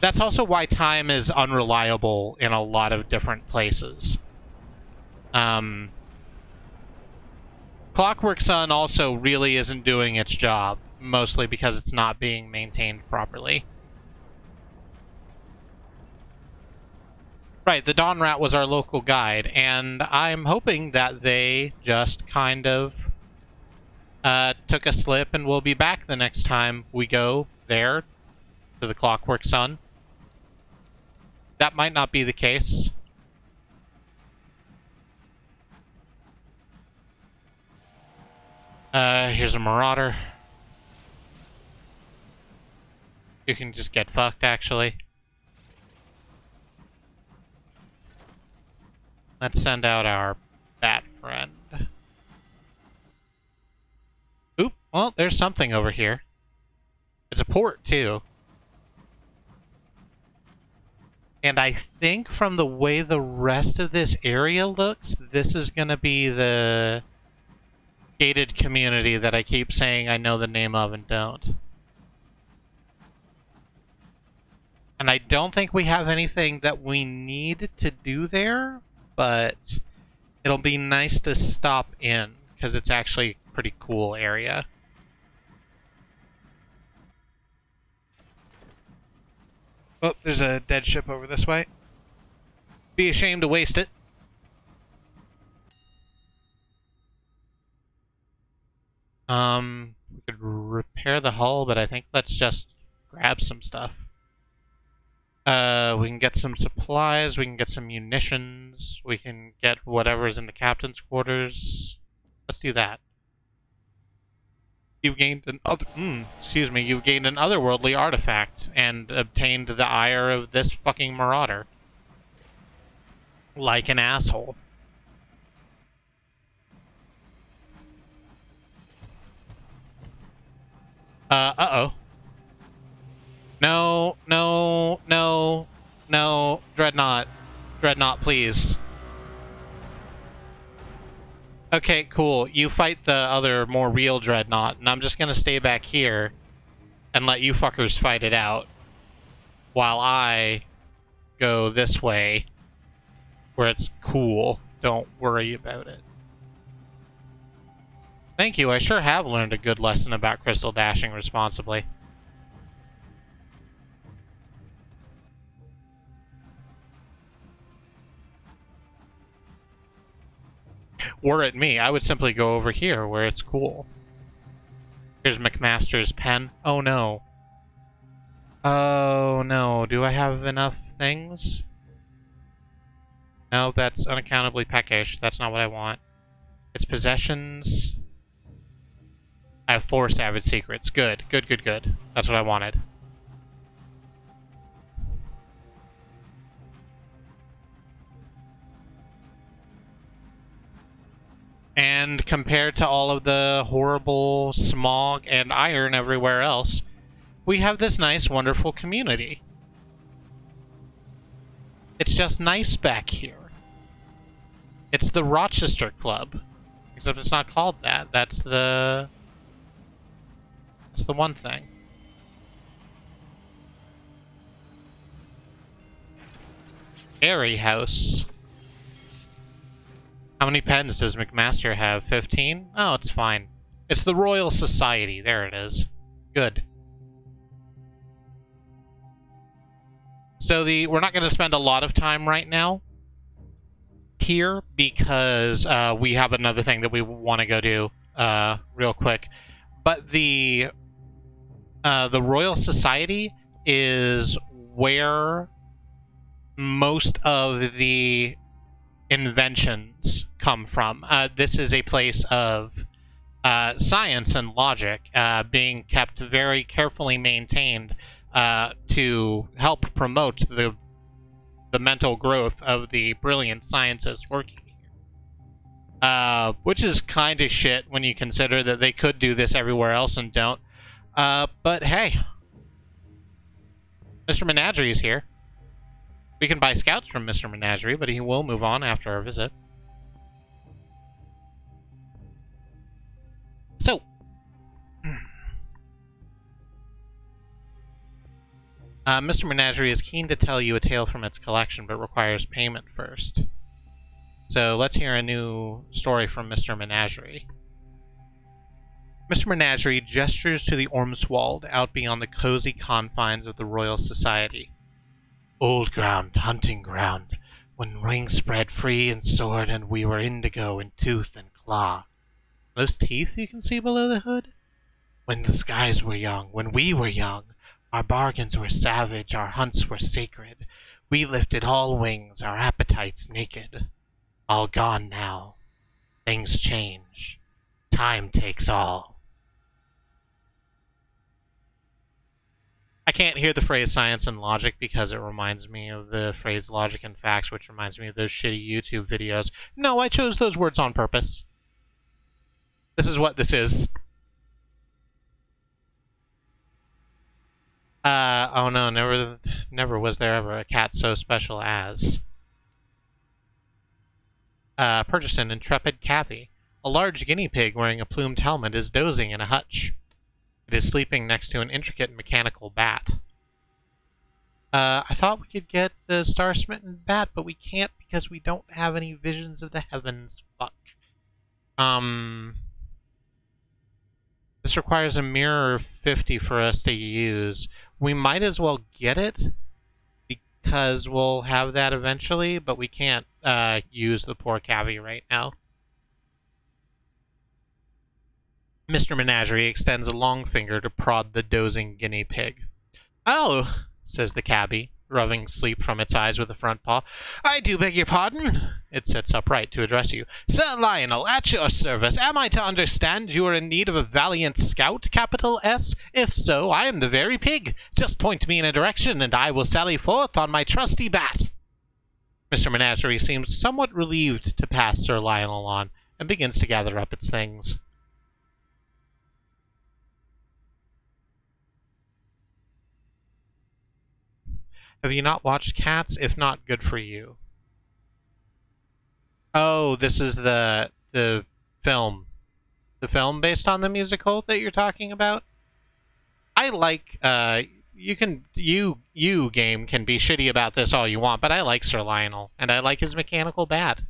That's also why time is unreliable in a lot of different places. Clockwork Sun also really isn't doing its job, mostly because it's not being maintained properly. Right, the Dawn Rat was our local guide, and I'm hoping that they just kind of took a slip and we'll be back the next time we go there to the Clockwork Sun. That might not be the case. Here's a Marauder. You can just get fucked, actually. Let's send out our bat friend. Oop, well, there's something over here. It's a port, too. And I think from the way the rest of this area looks, this is going to be the Gated Community that I keep saying I know the name of and don't. And I don't think we have anything that we need to do there, but it'll be nice to stop in, because it's actually a pretty cool area. Oh, there's a dead ship over this way. Be ashamed to waste it. We could repair the hull, but I think let's just grab some stuff. We can get some supplies, we can get some munitions, we can get whatever's in the captain's quarters. Let's do that. You've gained an you've gained an otherworldly artifact and obtained the ire of this fucking marauder. Like an asshole. Uh-oh. No, no, no. Dreadnought. Dreadnought, please. Okay, cool. You fight the other, more real Dreadnought, and I'm just gonna stay back here and let you fuckers fight it out while I go this way where it's cool. Don't worry about it. Thank you, I sure have learned a good lesson about crystal dashing responsibly. Were it me, I would simply go over here where it's cool. Here's McMaster's pen. Oh no. Oh no, do I have enough things? No, that's unaccountably peckish. That's not what I want. It's possessions. I have 4 savage secrets. Good, good, good, good. That's what I wanted. And compared to all of the horrible smog and iron everywhere else, we have this nice, wonderful community. It's just nice back here. It's the Rochester Club. Except it's not called that. That's the one thing. Airy House. How many pens does McMaster have? 15? Oh, it's fine. It's the Royal Society. There it is. Good. So we're not going to spend a lot of time right now here because we have another thing that we want to go do real quick. But the Royal Society is where most of the inventions come from. This is a place of science and logic being kept very carefully maintained to help promote the mental growth of the brilliant scientists working here. Which is kind of shit when you consider that they could do this everywhere else and don't. But hey, Mr. Menagerie is here. We can buy scouts from Mr. Menagerie, but he will move on after our visit. So, Mr. Menagerie is keen to tell you a tale from its collection, but requires payment first. So let's hear a new story from Mr. Menagerie. Mr. Menagerie gestures to the Ormswald out beyond the cozy confines of the Royal Society. Old ground, hunting ground, when wings spread free and soared and we were indigo in tooth and claw. Those teeth you can see below the hood? When the skies were young, when we were young, our bargains were savage, our hunts were sacred. We lifted all wings, our appetites naked. All gone now. Things change. Time takes all. I can't hear the phrase science and logic because it reminds me of the phrase logic and facts, which reminds me of those shitty YouTube videos. No, I chose those words on purpose. This is what this is. Oh no, never was there ever a cat so special as. Purchase an intrepid cabby. A large guinea pig wearing a plumed helmet is dozing in a hutch. It is sleeping next to an intricate mechanical bat. I thought we could get the star-smitten bat, but we can't because we don't have any visions of the heavens. Fuck. This requires a mirror 50 for us to use. We might as well get it because we'll have that eventually, but we can't use the poor cabby right now. Mr. Menagerie extends a long finger to prod the dozing guinea pig. Oh, says the cabby, rubbing sleep from its eyes with a front paw. I do beg your pardon. It sits upright to address you. Sir Lionel, at your service. Am I to understand you are in need of a valiant scout, capital S? If so, I am the very pig. Just point me in a direction, and I will sally forth on my trusty bat. Mr. Menagerie seems somewhat relieved to pass Sir Lionel on, and begins to gather up its things. Have you not watched Cats? If not, good for you. Oh, this is the film. The film based on the musical that you're talking about? I like you game can be shitty about this all you want, but I like Sir Lionel and I like his mechanical bat.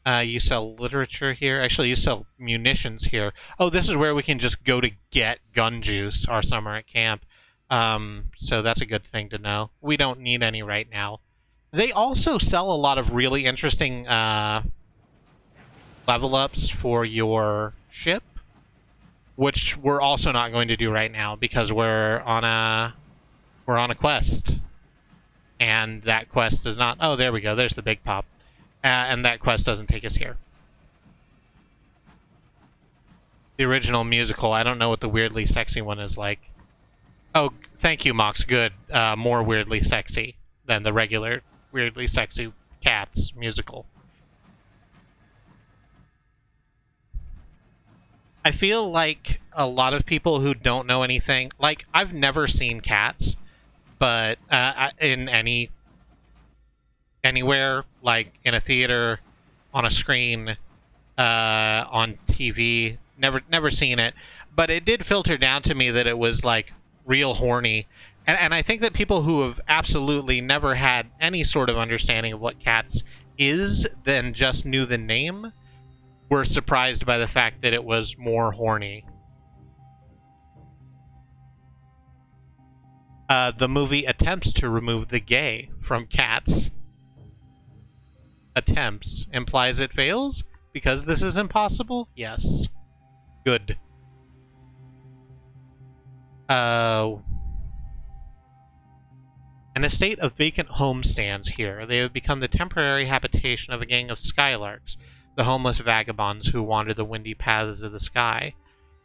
You sell literature here. Actually, you sell munitions here. Oh, this is where we can just go to get gun juice our summer at camp. So that's a good thing to know. We don't need any right now. They also sell a lot of really interesting level ups for your ship, which we're also not going to do right now because we're on a quest, and that quest does not. Oh, there we go. There's the big pop, and that quest doesn't take us here. The original musical. I don't know what the weirdly sexy one is like. Oh, thank you, Mox. Good. More weirdly sexy than the regular weirdly sexy Cats musical. I feel like a lot of people who don't know anything, like, I've never seen Cats, but in anywhere, like in a theater, on a screen, on TV, never seen it, but it did filter down to me that it was like real horny. And I think that people who have absolutely never had any sort of understanding of what Cats is, then just knew the name, were surprised by the fact that it was more horny. The movie attempts to remove the gay from Cats. Attempts. Implies it fails? Because this is impossible? Yes. Good. An estate of vacant homes stands here. They have become the temporary habitation of a gang of skylarks, the homeless vagabonds who wander the windy paths of the sky.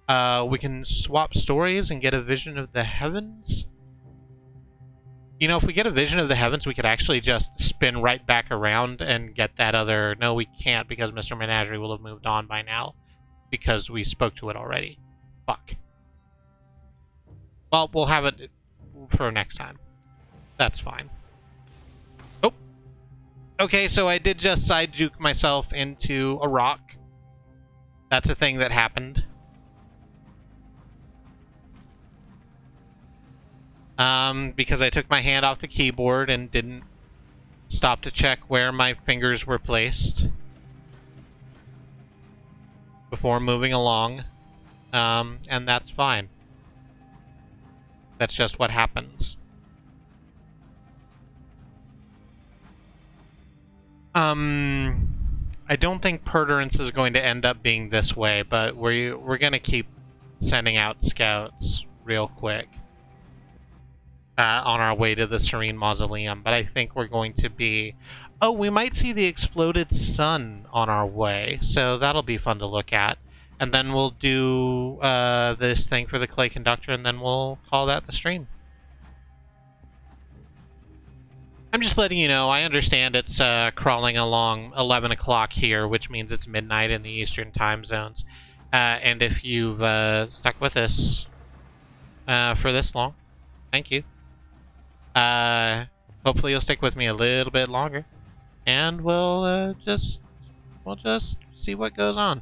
We can swap stories and get a vision of the heavens? You know, if we get a vision of the heavens, we could actually just spin right back around and get that other... No, we can't, because Mr. Menagerie will have moved on by now, because we spoke to it already. Fuck. Well, we'll have it for next time. That's fine. Oh! Okay, so I did just side juke myself into a rock. That's a thing that happened. Because I took my hand off the keyboard and didn't stop to check where my fingers were placed before moving along. And that's fine. That's just what happens. I don't think Perturance is going to end up being this way, but we're gonna keep sending out scouts real quick on our way to the Serene Mausoleum, but I think we're going to be... Oh, we might see the exploded sun on our way, so that'll be fun to look at. And then we'll do this thing for the clay conductor, and then we'll call that the stream. I'm just letting you know, I understand it's crawling along 11 o'clock here, which means it's midnight in the Eastern time zones. And if you've stuck with us for this long, thank you. Hopefully you'll stick with me a little bit longer. And we'll just see what goes on.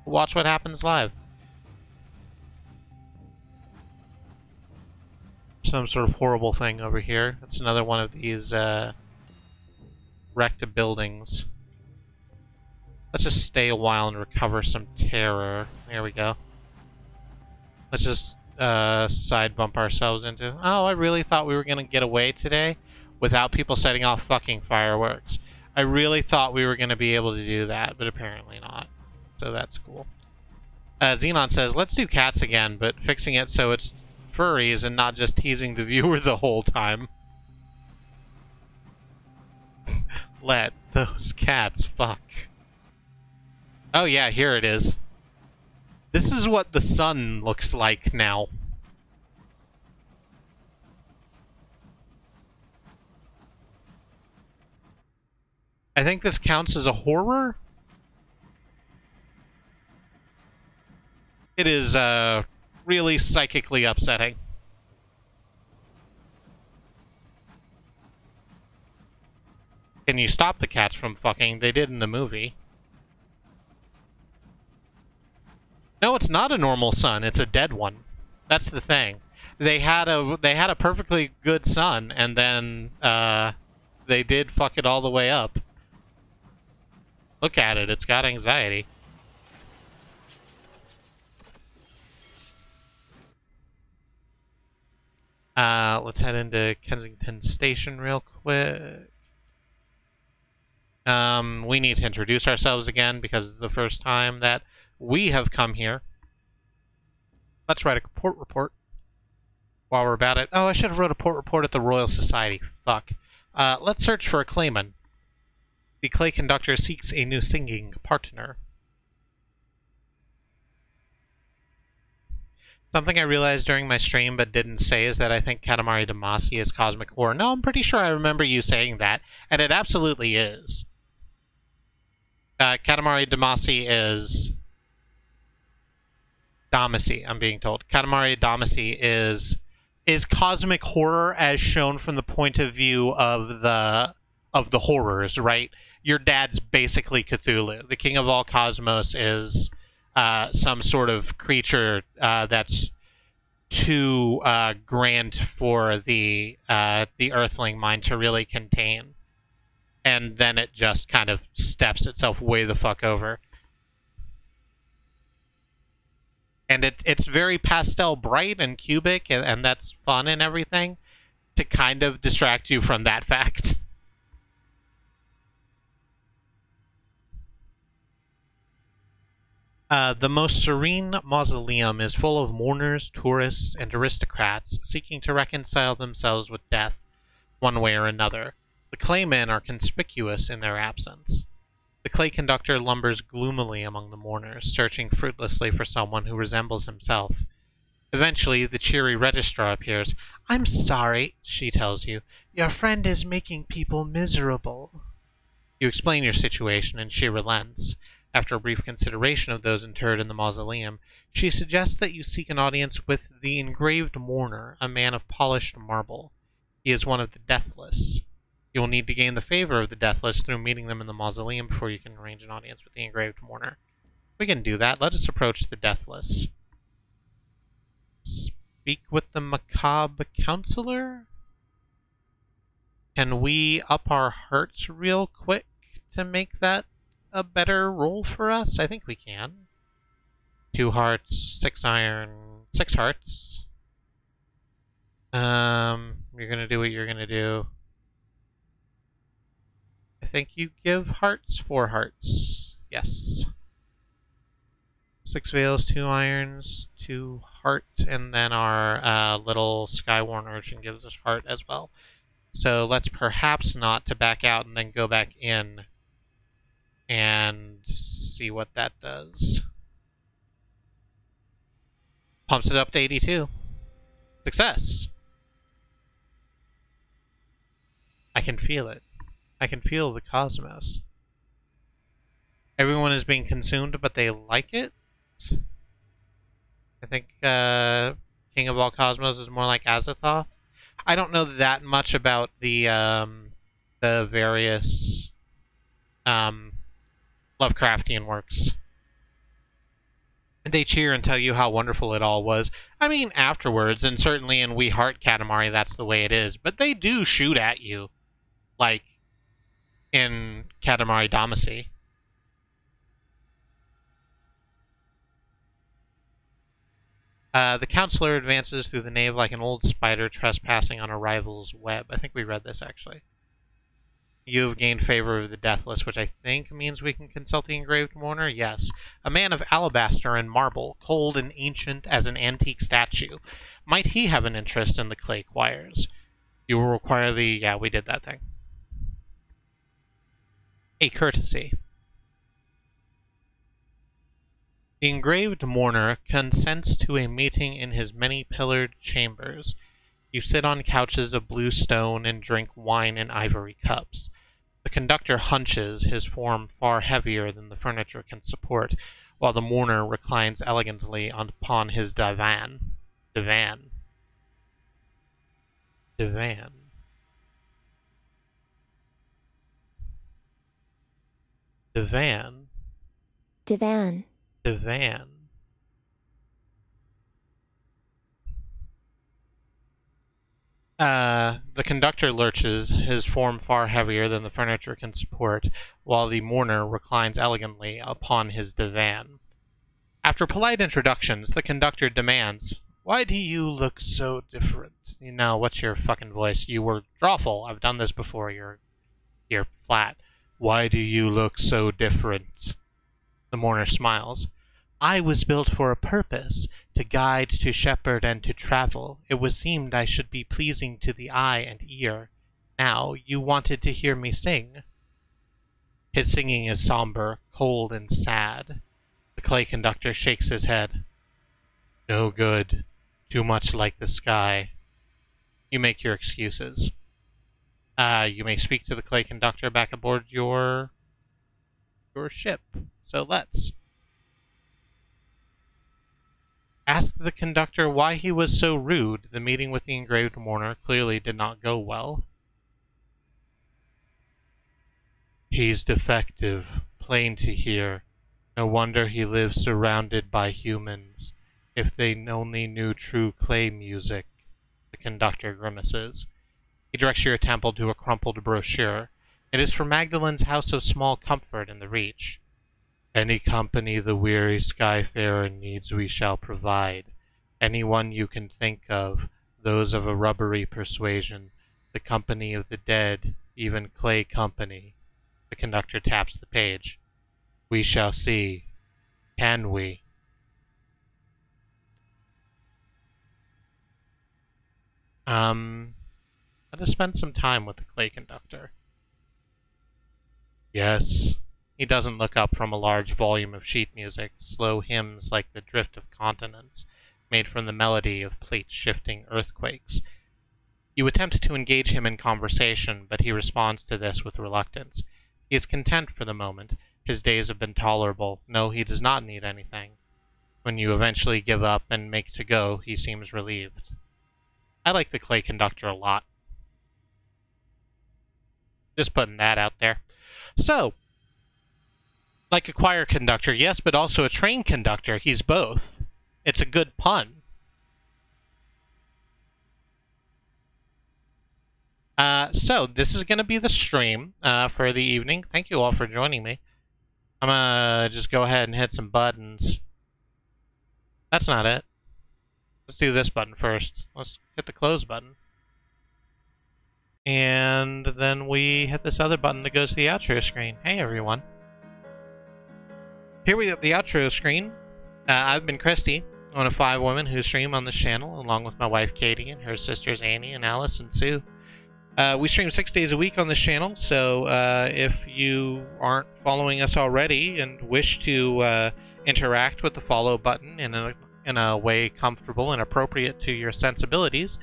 Watch what happens live. Some sort of horrible thing over here. That's another one of these wrecked buildings. Let's just stay a while and recover some terror. There we go. Let's just side bump ourselves into... Oh, I really thought we were going to get away today without people setting off fucking fireworks. I really thought we were going to be able to do that, but apparently not. So that's cool. Xenon says, let's do Cats again, but fixing it so it's furries and not just teasing the viewer the whole time. Let those cats fuck. Oh yeah, here it is. This is what the sun looks like now. I think this counts as a horror? It is, really psychically upsetting. Can you stop the cats from fucking? They did in the movie. No, it's not a normal sun. It's a dead one. That's the thing. They had a perfectly good sun, and then they did fuck it all the way up. Look at it. It's got anxiety. Let's head into Kensington Station real quick. We need to introduce ourselves again because it's the first time that we have come here. Let's write a port report while we're about it. Oh, I should have wrote a port report at the Royal Society. Fuck. Let's search for a clayman. The clay conductor seeks a new singing partner. Something I realized during my stream but didn't say is that I think Katamari Damacy is cosmic horror. No, I'm pretty sure I remember you saying that, and it absolutely is. Katamari Damacy is... Damacy, I'm being told. Katamari Damacy is cosmic horror as shown from the point of view of the horrors, right? Your dad's basically Cthulhu. The king of all cosmos is some sort of creature that's too grand for the Earthling mind to really contain, and then it just kind of steps itself way the fuck over. And it's very pastel bright and cubic, and that's fun and everything, to kind of distract you from that fact. The most serene mausoleum is full of mourners, tourists, and aristocrats seeking to reconcile themselves with death, one way or another. The claymen are conspicuous in their absence. The clay conductor lumbers gloomily among the mourners, searching fruitlessly for someone who resembles himself. Eventually, the cheery registrar appears. "I'm sorry," she tells you. "Your friend is making people miserable." You explain your situation, and she relents. After a brief consideration of those interred in the mausoleum, she suggests that you seek an audience with the engraved mourner, a man of polished marble. He is one of the deathless. You will need to gain the favor of the deathless through meeting them in the mausoleum before you can arrange an audience with the engraved mourner. We can do that. Let us approach the deathless. Speak with the macabre counselor? Can we up our hearts real quick to make that a better roll for us? I think we can. 2 hearts, 6 iron, 6 hearts. You're gonna do what you're gonna do. I think you give hearts 4 hearts. Yes. 6 veils, 2 irons, 2 heart, and then our little Skyworn urchin gives us heart as well. So let's perhaps not to back out and then go back in and see what that does. Pumps it up to 82. Success! I can feel it. I can feel the cosmos. Everyone is being consumed, but they like it? I think King of all Cosmos is more like Azathoth. I don't know that much about the various Lovecraftian works. They cheer and tell you how wonderful it all was. I mean, afterwards, and certainly in We Heart Katamari, that's the way it is. But they do shoot at you, like in Katamari Damacy. The counselor advances through the nave like an old spider trespassing on a rival's web. I think we read this, actually. You have gained favor of the deathless, which I think means we can consult the engraved mourner. Yes. A man of alabaster and marble, cold and ancient as an antique statue. Might he have an interest in the clay choirs? You will require the... Yeah, we did that thing. A courtesy. The engraved mourner consents to a meeting in his many-pillared chambers. You sit on couches of blue stone and drink wine in ivory cups. The conductor hunches, his form far heavier than the furniture can support. while the mourner reclines elegantly upon his divan. Divan. Divan. Divan. Divan. Divan. The conductor lurches, his form far heavier than the furniture can support, while the mourner reclines elegantly upon his divan. After polite introductions, the conductor demands, "Why do you look so different?" You know, what's your fucking voice? You were drawful. I've done this before. You're flat. "Why do you look so different?" The mourner smiles. "I was built for a purpose, to guide, to shepherd, and to travel. It was seemed I should be pleasing to the eye and ear. Now, you wanted to hear me sing." His singing is somber, cold, and sad. The clay conductor shakes his head. "No good. Too much like the sky." You make your excuses. You may speak to the clay conductor back aboard your ship. So let's. Ask the conductor why he was so rude. The meeting with the engraved mourner clearly did not go well. "He's defective, plain to hear. No wonder he lives surrounded by humans. If they only knew true clay music." The conductor grimaces. He directs your attention to a crumpled brochure. It is for Magdalen's House of Small Comfort in the Reach. "Any company the weary skyfarer needs we shall provide. Anyone you can think of, those of a rubbery persuasion, the company of the dead, even clay company." The conductor taps the page. "We shall see. Can we?" Let us spend some time with the clay conductor. "Yes." He doesn't look up from a large volume of sheet music, slow hymns like the drift of continents, made from the melody of plate-shifting earthquakes. You attempt to engage him in conversation, but he responds to this with reluctance. He is content for the moment. His days have been tolerable. No, he does not need anything. When you eventually give up and make to go, he seems relieved. I like the clay conductor a lot. Just putting that out there. So, like a choir conductor, yes, but also a train conductor. He's both. It's a good pun. So, this is going to be the stream for the evening. Thank you all for joining me. I'm going to just go ahead and hit some buttons. That's not it. Let's do this button first. Let's hit the close button. And then we hit this other button that goes to the outro screen. Hey, everyone. Here we have the outro screen. I've been Kristi, one of 5 women who stream on this channel, along with my wife Katie and her sisters Annie and Alice and Sue. We stream 6 days a week on this channel, so if you aren't following us already and wish to interact with the follow button in a way comfortable and appropriate to your sensibilities,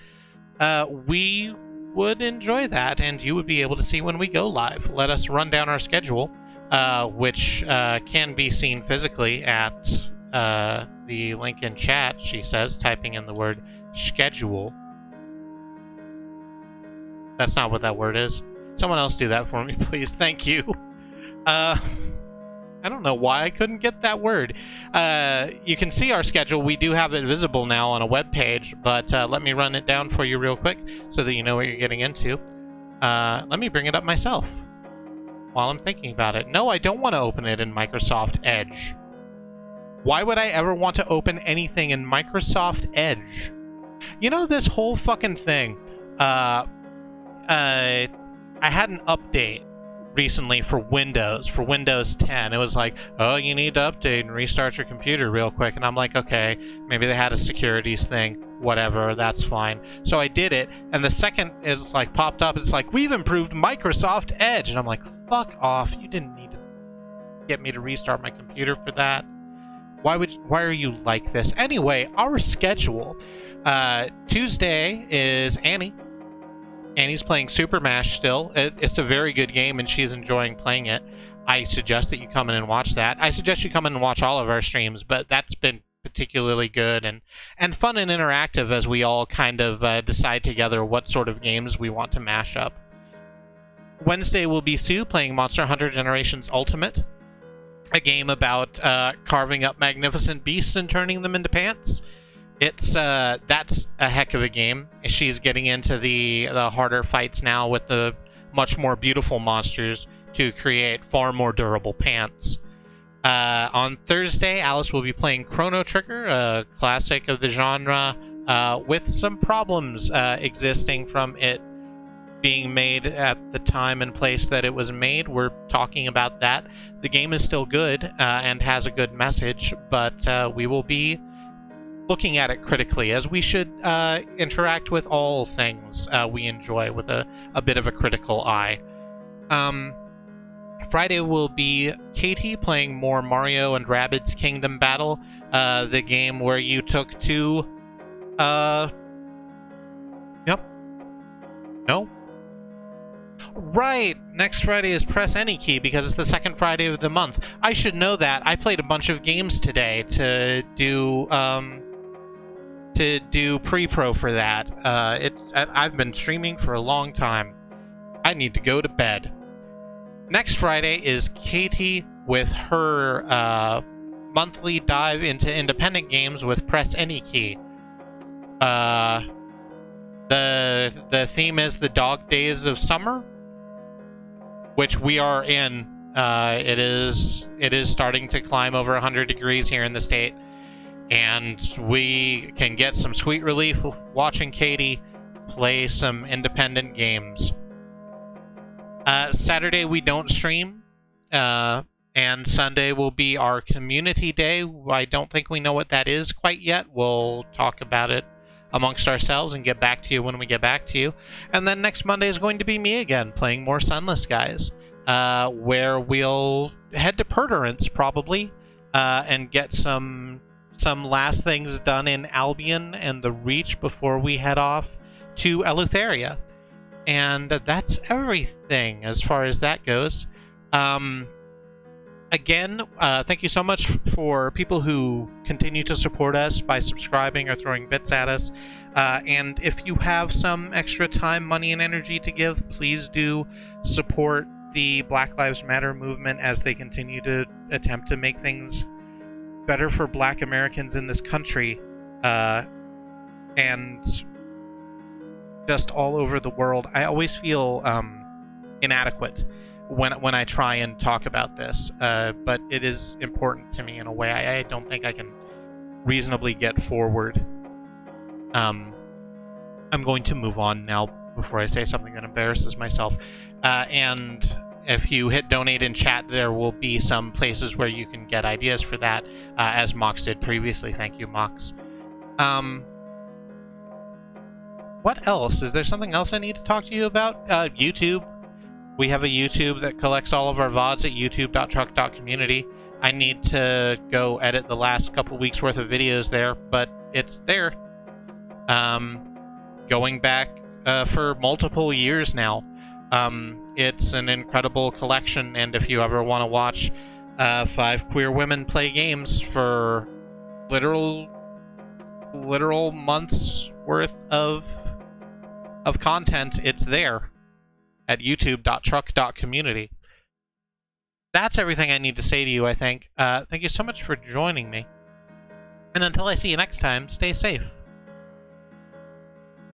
we would enjoy that, and you would be able to see when we go live. Let us run down our schedule, which can be seen physically at the link in chat, she says, typing in the word schedule. That's not what that word is. Someone else do that for me, please. Thank you. I don't know why I couldn't get that word. You can see our schedule. We do have it visible now on a web page, but let me run it down for you real quick so that you know what you're getting into. Let me bring it up myself while I'm thinking about it. No, I don't want to open it in Microsoft Edge. Why would I ever want to open anything in Microsoft Edge? You know, this whole fucking thing. I had an update recently for Windows 10. It was like, oh, you need to update and restart your computer real quick. And I'm like, okay, maybe they had a securities thing, whatever, that's fine. So I did it, and the second is like popped up, it's like, we've improved Microsoft Edge. And I'm like, fuck off, you didn't need to get me to restart my computer for that. Why are you like this? Anyway, our schedule. Tuesday is Annie. Annie's playing Super Mash still. It's a very good game, and she's enjoying playing it. I suggest that you come in and watch that. I suggest you come in and watch all of our streams, but that's been particularly good and fun and interactive as we all kind of decide together what sort of games we want to mash up. Wednesday will be Sue playing Monster Hunter Generations Ultimate, a game about carving up magnificent beasts and turning them into pants. It's that's a heck of a game. She's getting into the harder fights now with the much more beautiful monsters to create far more durable pants. On Thursday, Alice will be playing Chrono Trigger, a classic of the genre, with some problems existing from it being made at the time and place that it was made. We're talking about that. The game is still good and has a good message, but we will be looking at it critically, as we should interact with all things we enjoy with a bit of a critical eye. Friday will be Katie playing more Mario and Rabbids Kingdom Battle, the game where you took two... Yep. No? Right! Next Friday is Press Any Key, because it's the second Friday of the month. I should know that. I played a bunch of games today to do pre-pro for that. I've been streaming for a long time. I need to go to bed. Next Friday is Katie with her monthly dive into independent games with Press Any Key. The theme is the Dog Days of Summer, which we are in. It is starting to climb over 100 degrees here in the state, and we can get some sweet relief watching Katie play some independent games. Saturday we don't stream, and Sunday will be our community day. I don't think we know what that is quite yet. We'll talk about it amongst ourselves and get back to you when we get back to you. And then next Monday is going to be me again, playing more Sunless, guys, where we'll head to Purderance, probably, and get some last things done in Albion and the Reach before we head off to Eleutheria. And that's everything as far as that goes. Again, thank you so much for people who continue to support us by subscribing or throwing bits at us. And if you have some extra time, money, and energy to give, please do support the Black Lives Matter movement as they continue to attempt to make things better for Black Americans in this country, and just all over the world. I always feel inadequate when I try and talk about this, but it is important to me in a way I don't think I can reasonably get forward. I'm going to move on now before I say something that embarrasses myself. And if you hit donate in chat, there will be some places where you can get ideas for that, as Mox did previously. Thank you, Mox. What else? Is there something else I need to talk to you about? YouTube. We have a YouTube that collects all of our VODs at youtube.truck.community. I need to go edit the last couple weeks worth of videos there, but it's there. Going back for multiple years now. It's an incredible collection, and if you ever want to watch 5 queer women play games for literal months worth of content, it's there at youtube.truck.community. That's everything I need to say to you, I think. Thank you so much for joining me. And until I see you next time, stay safe.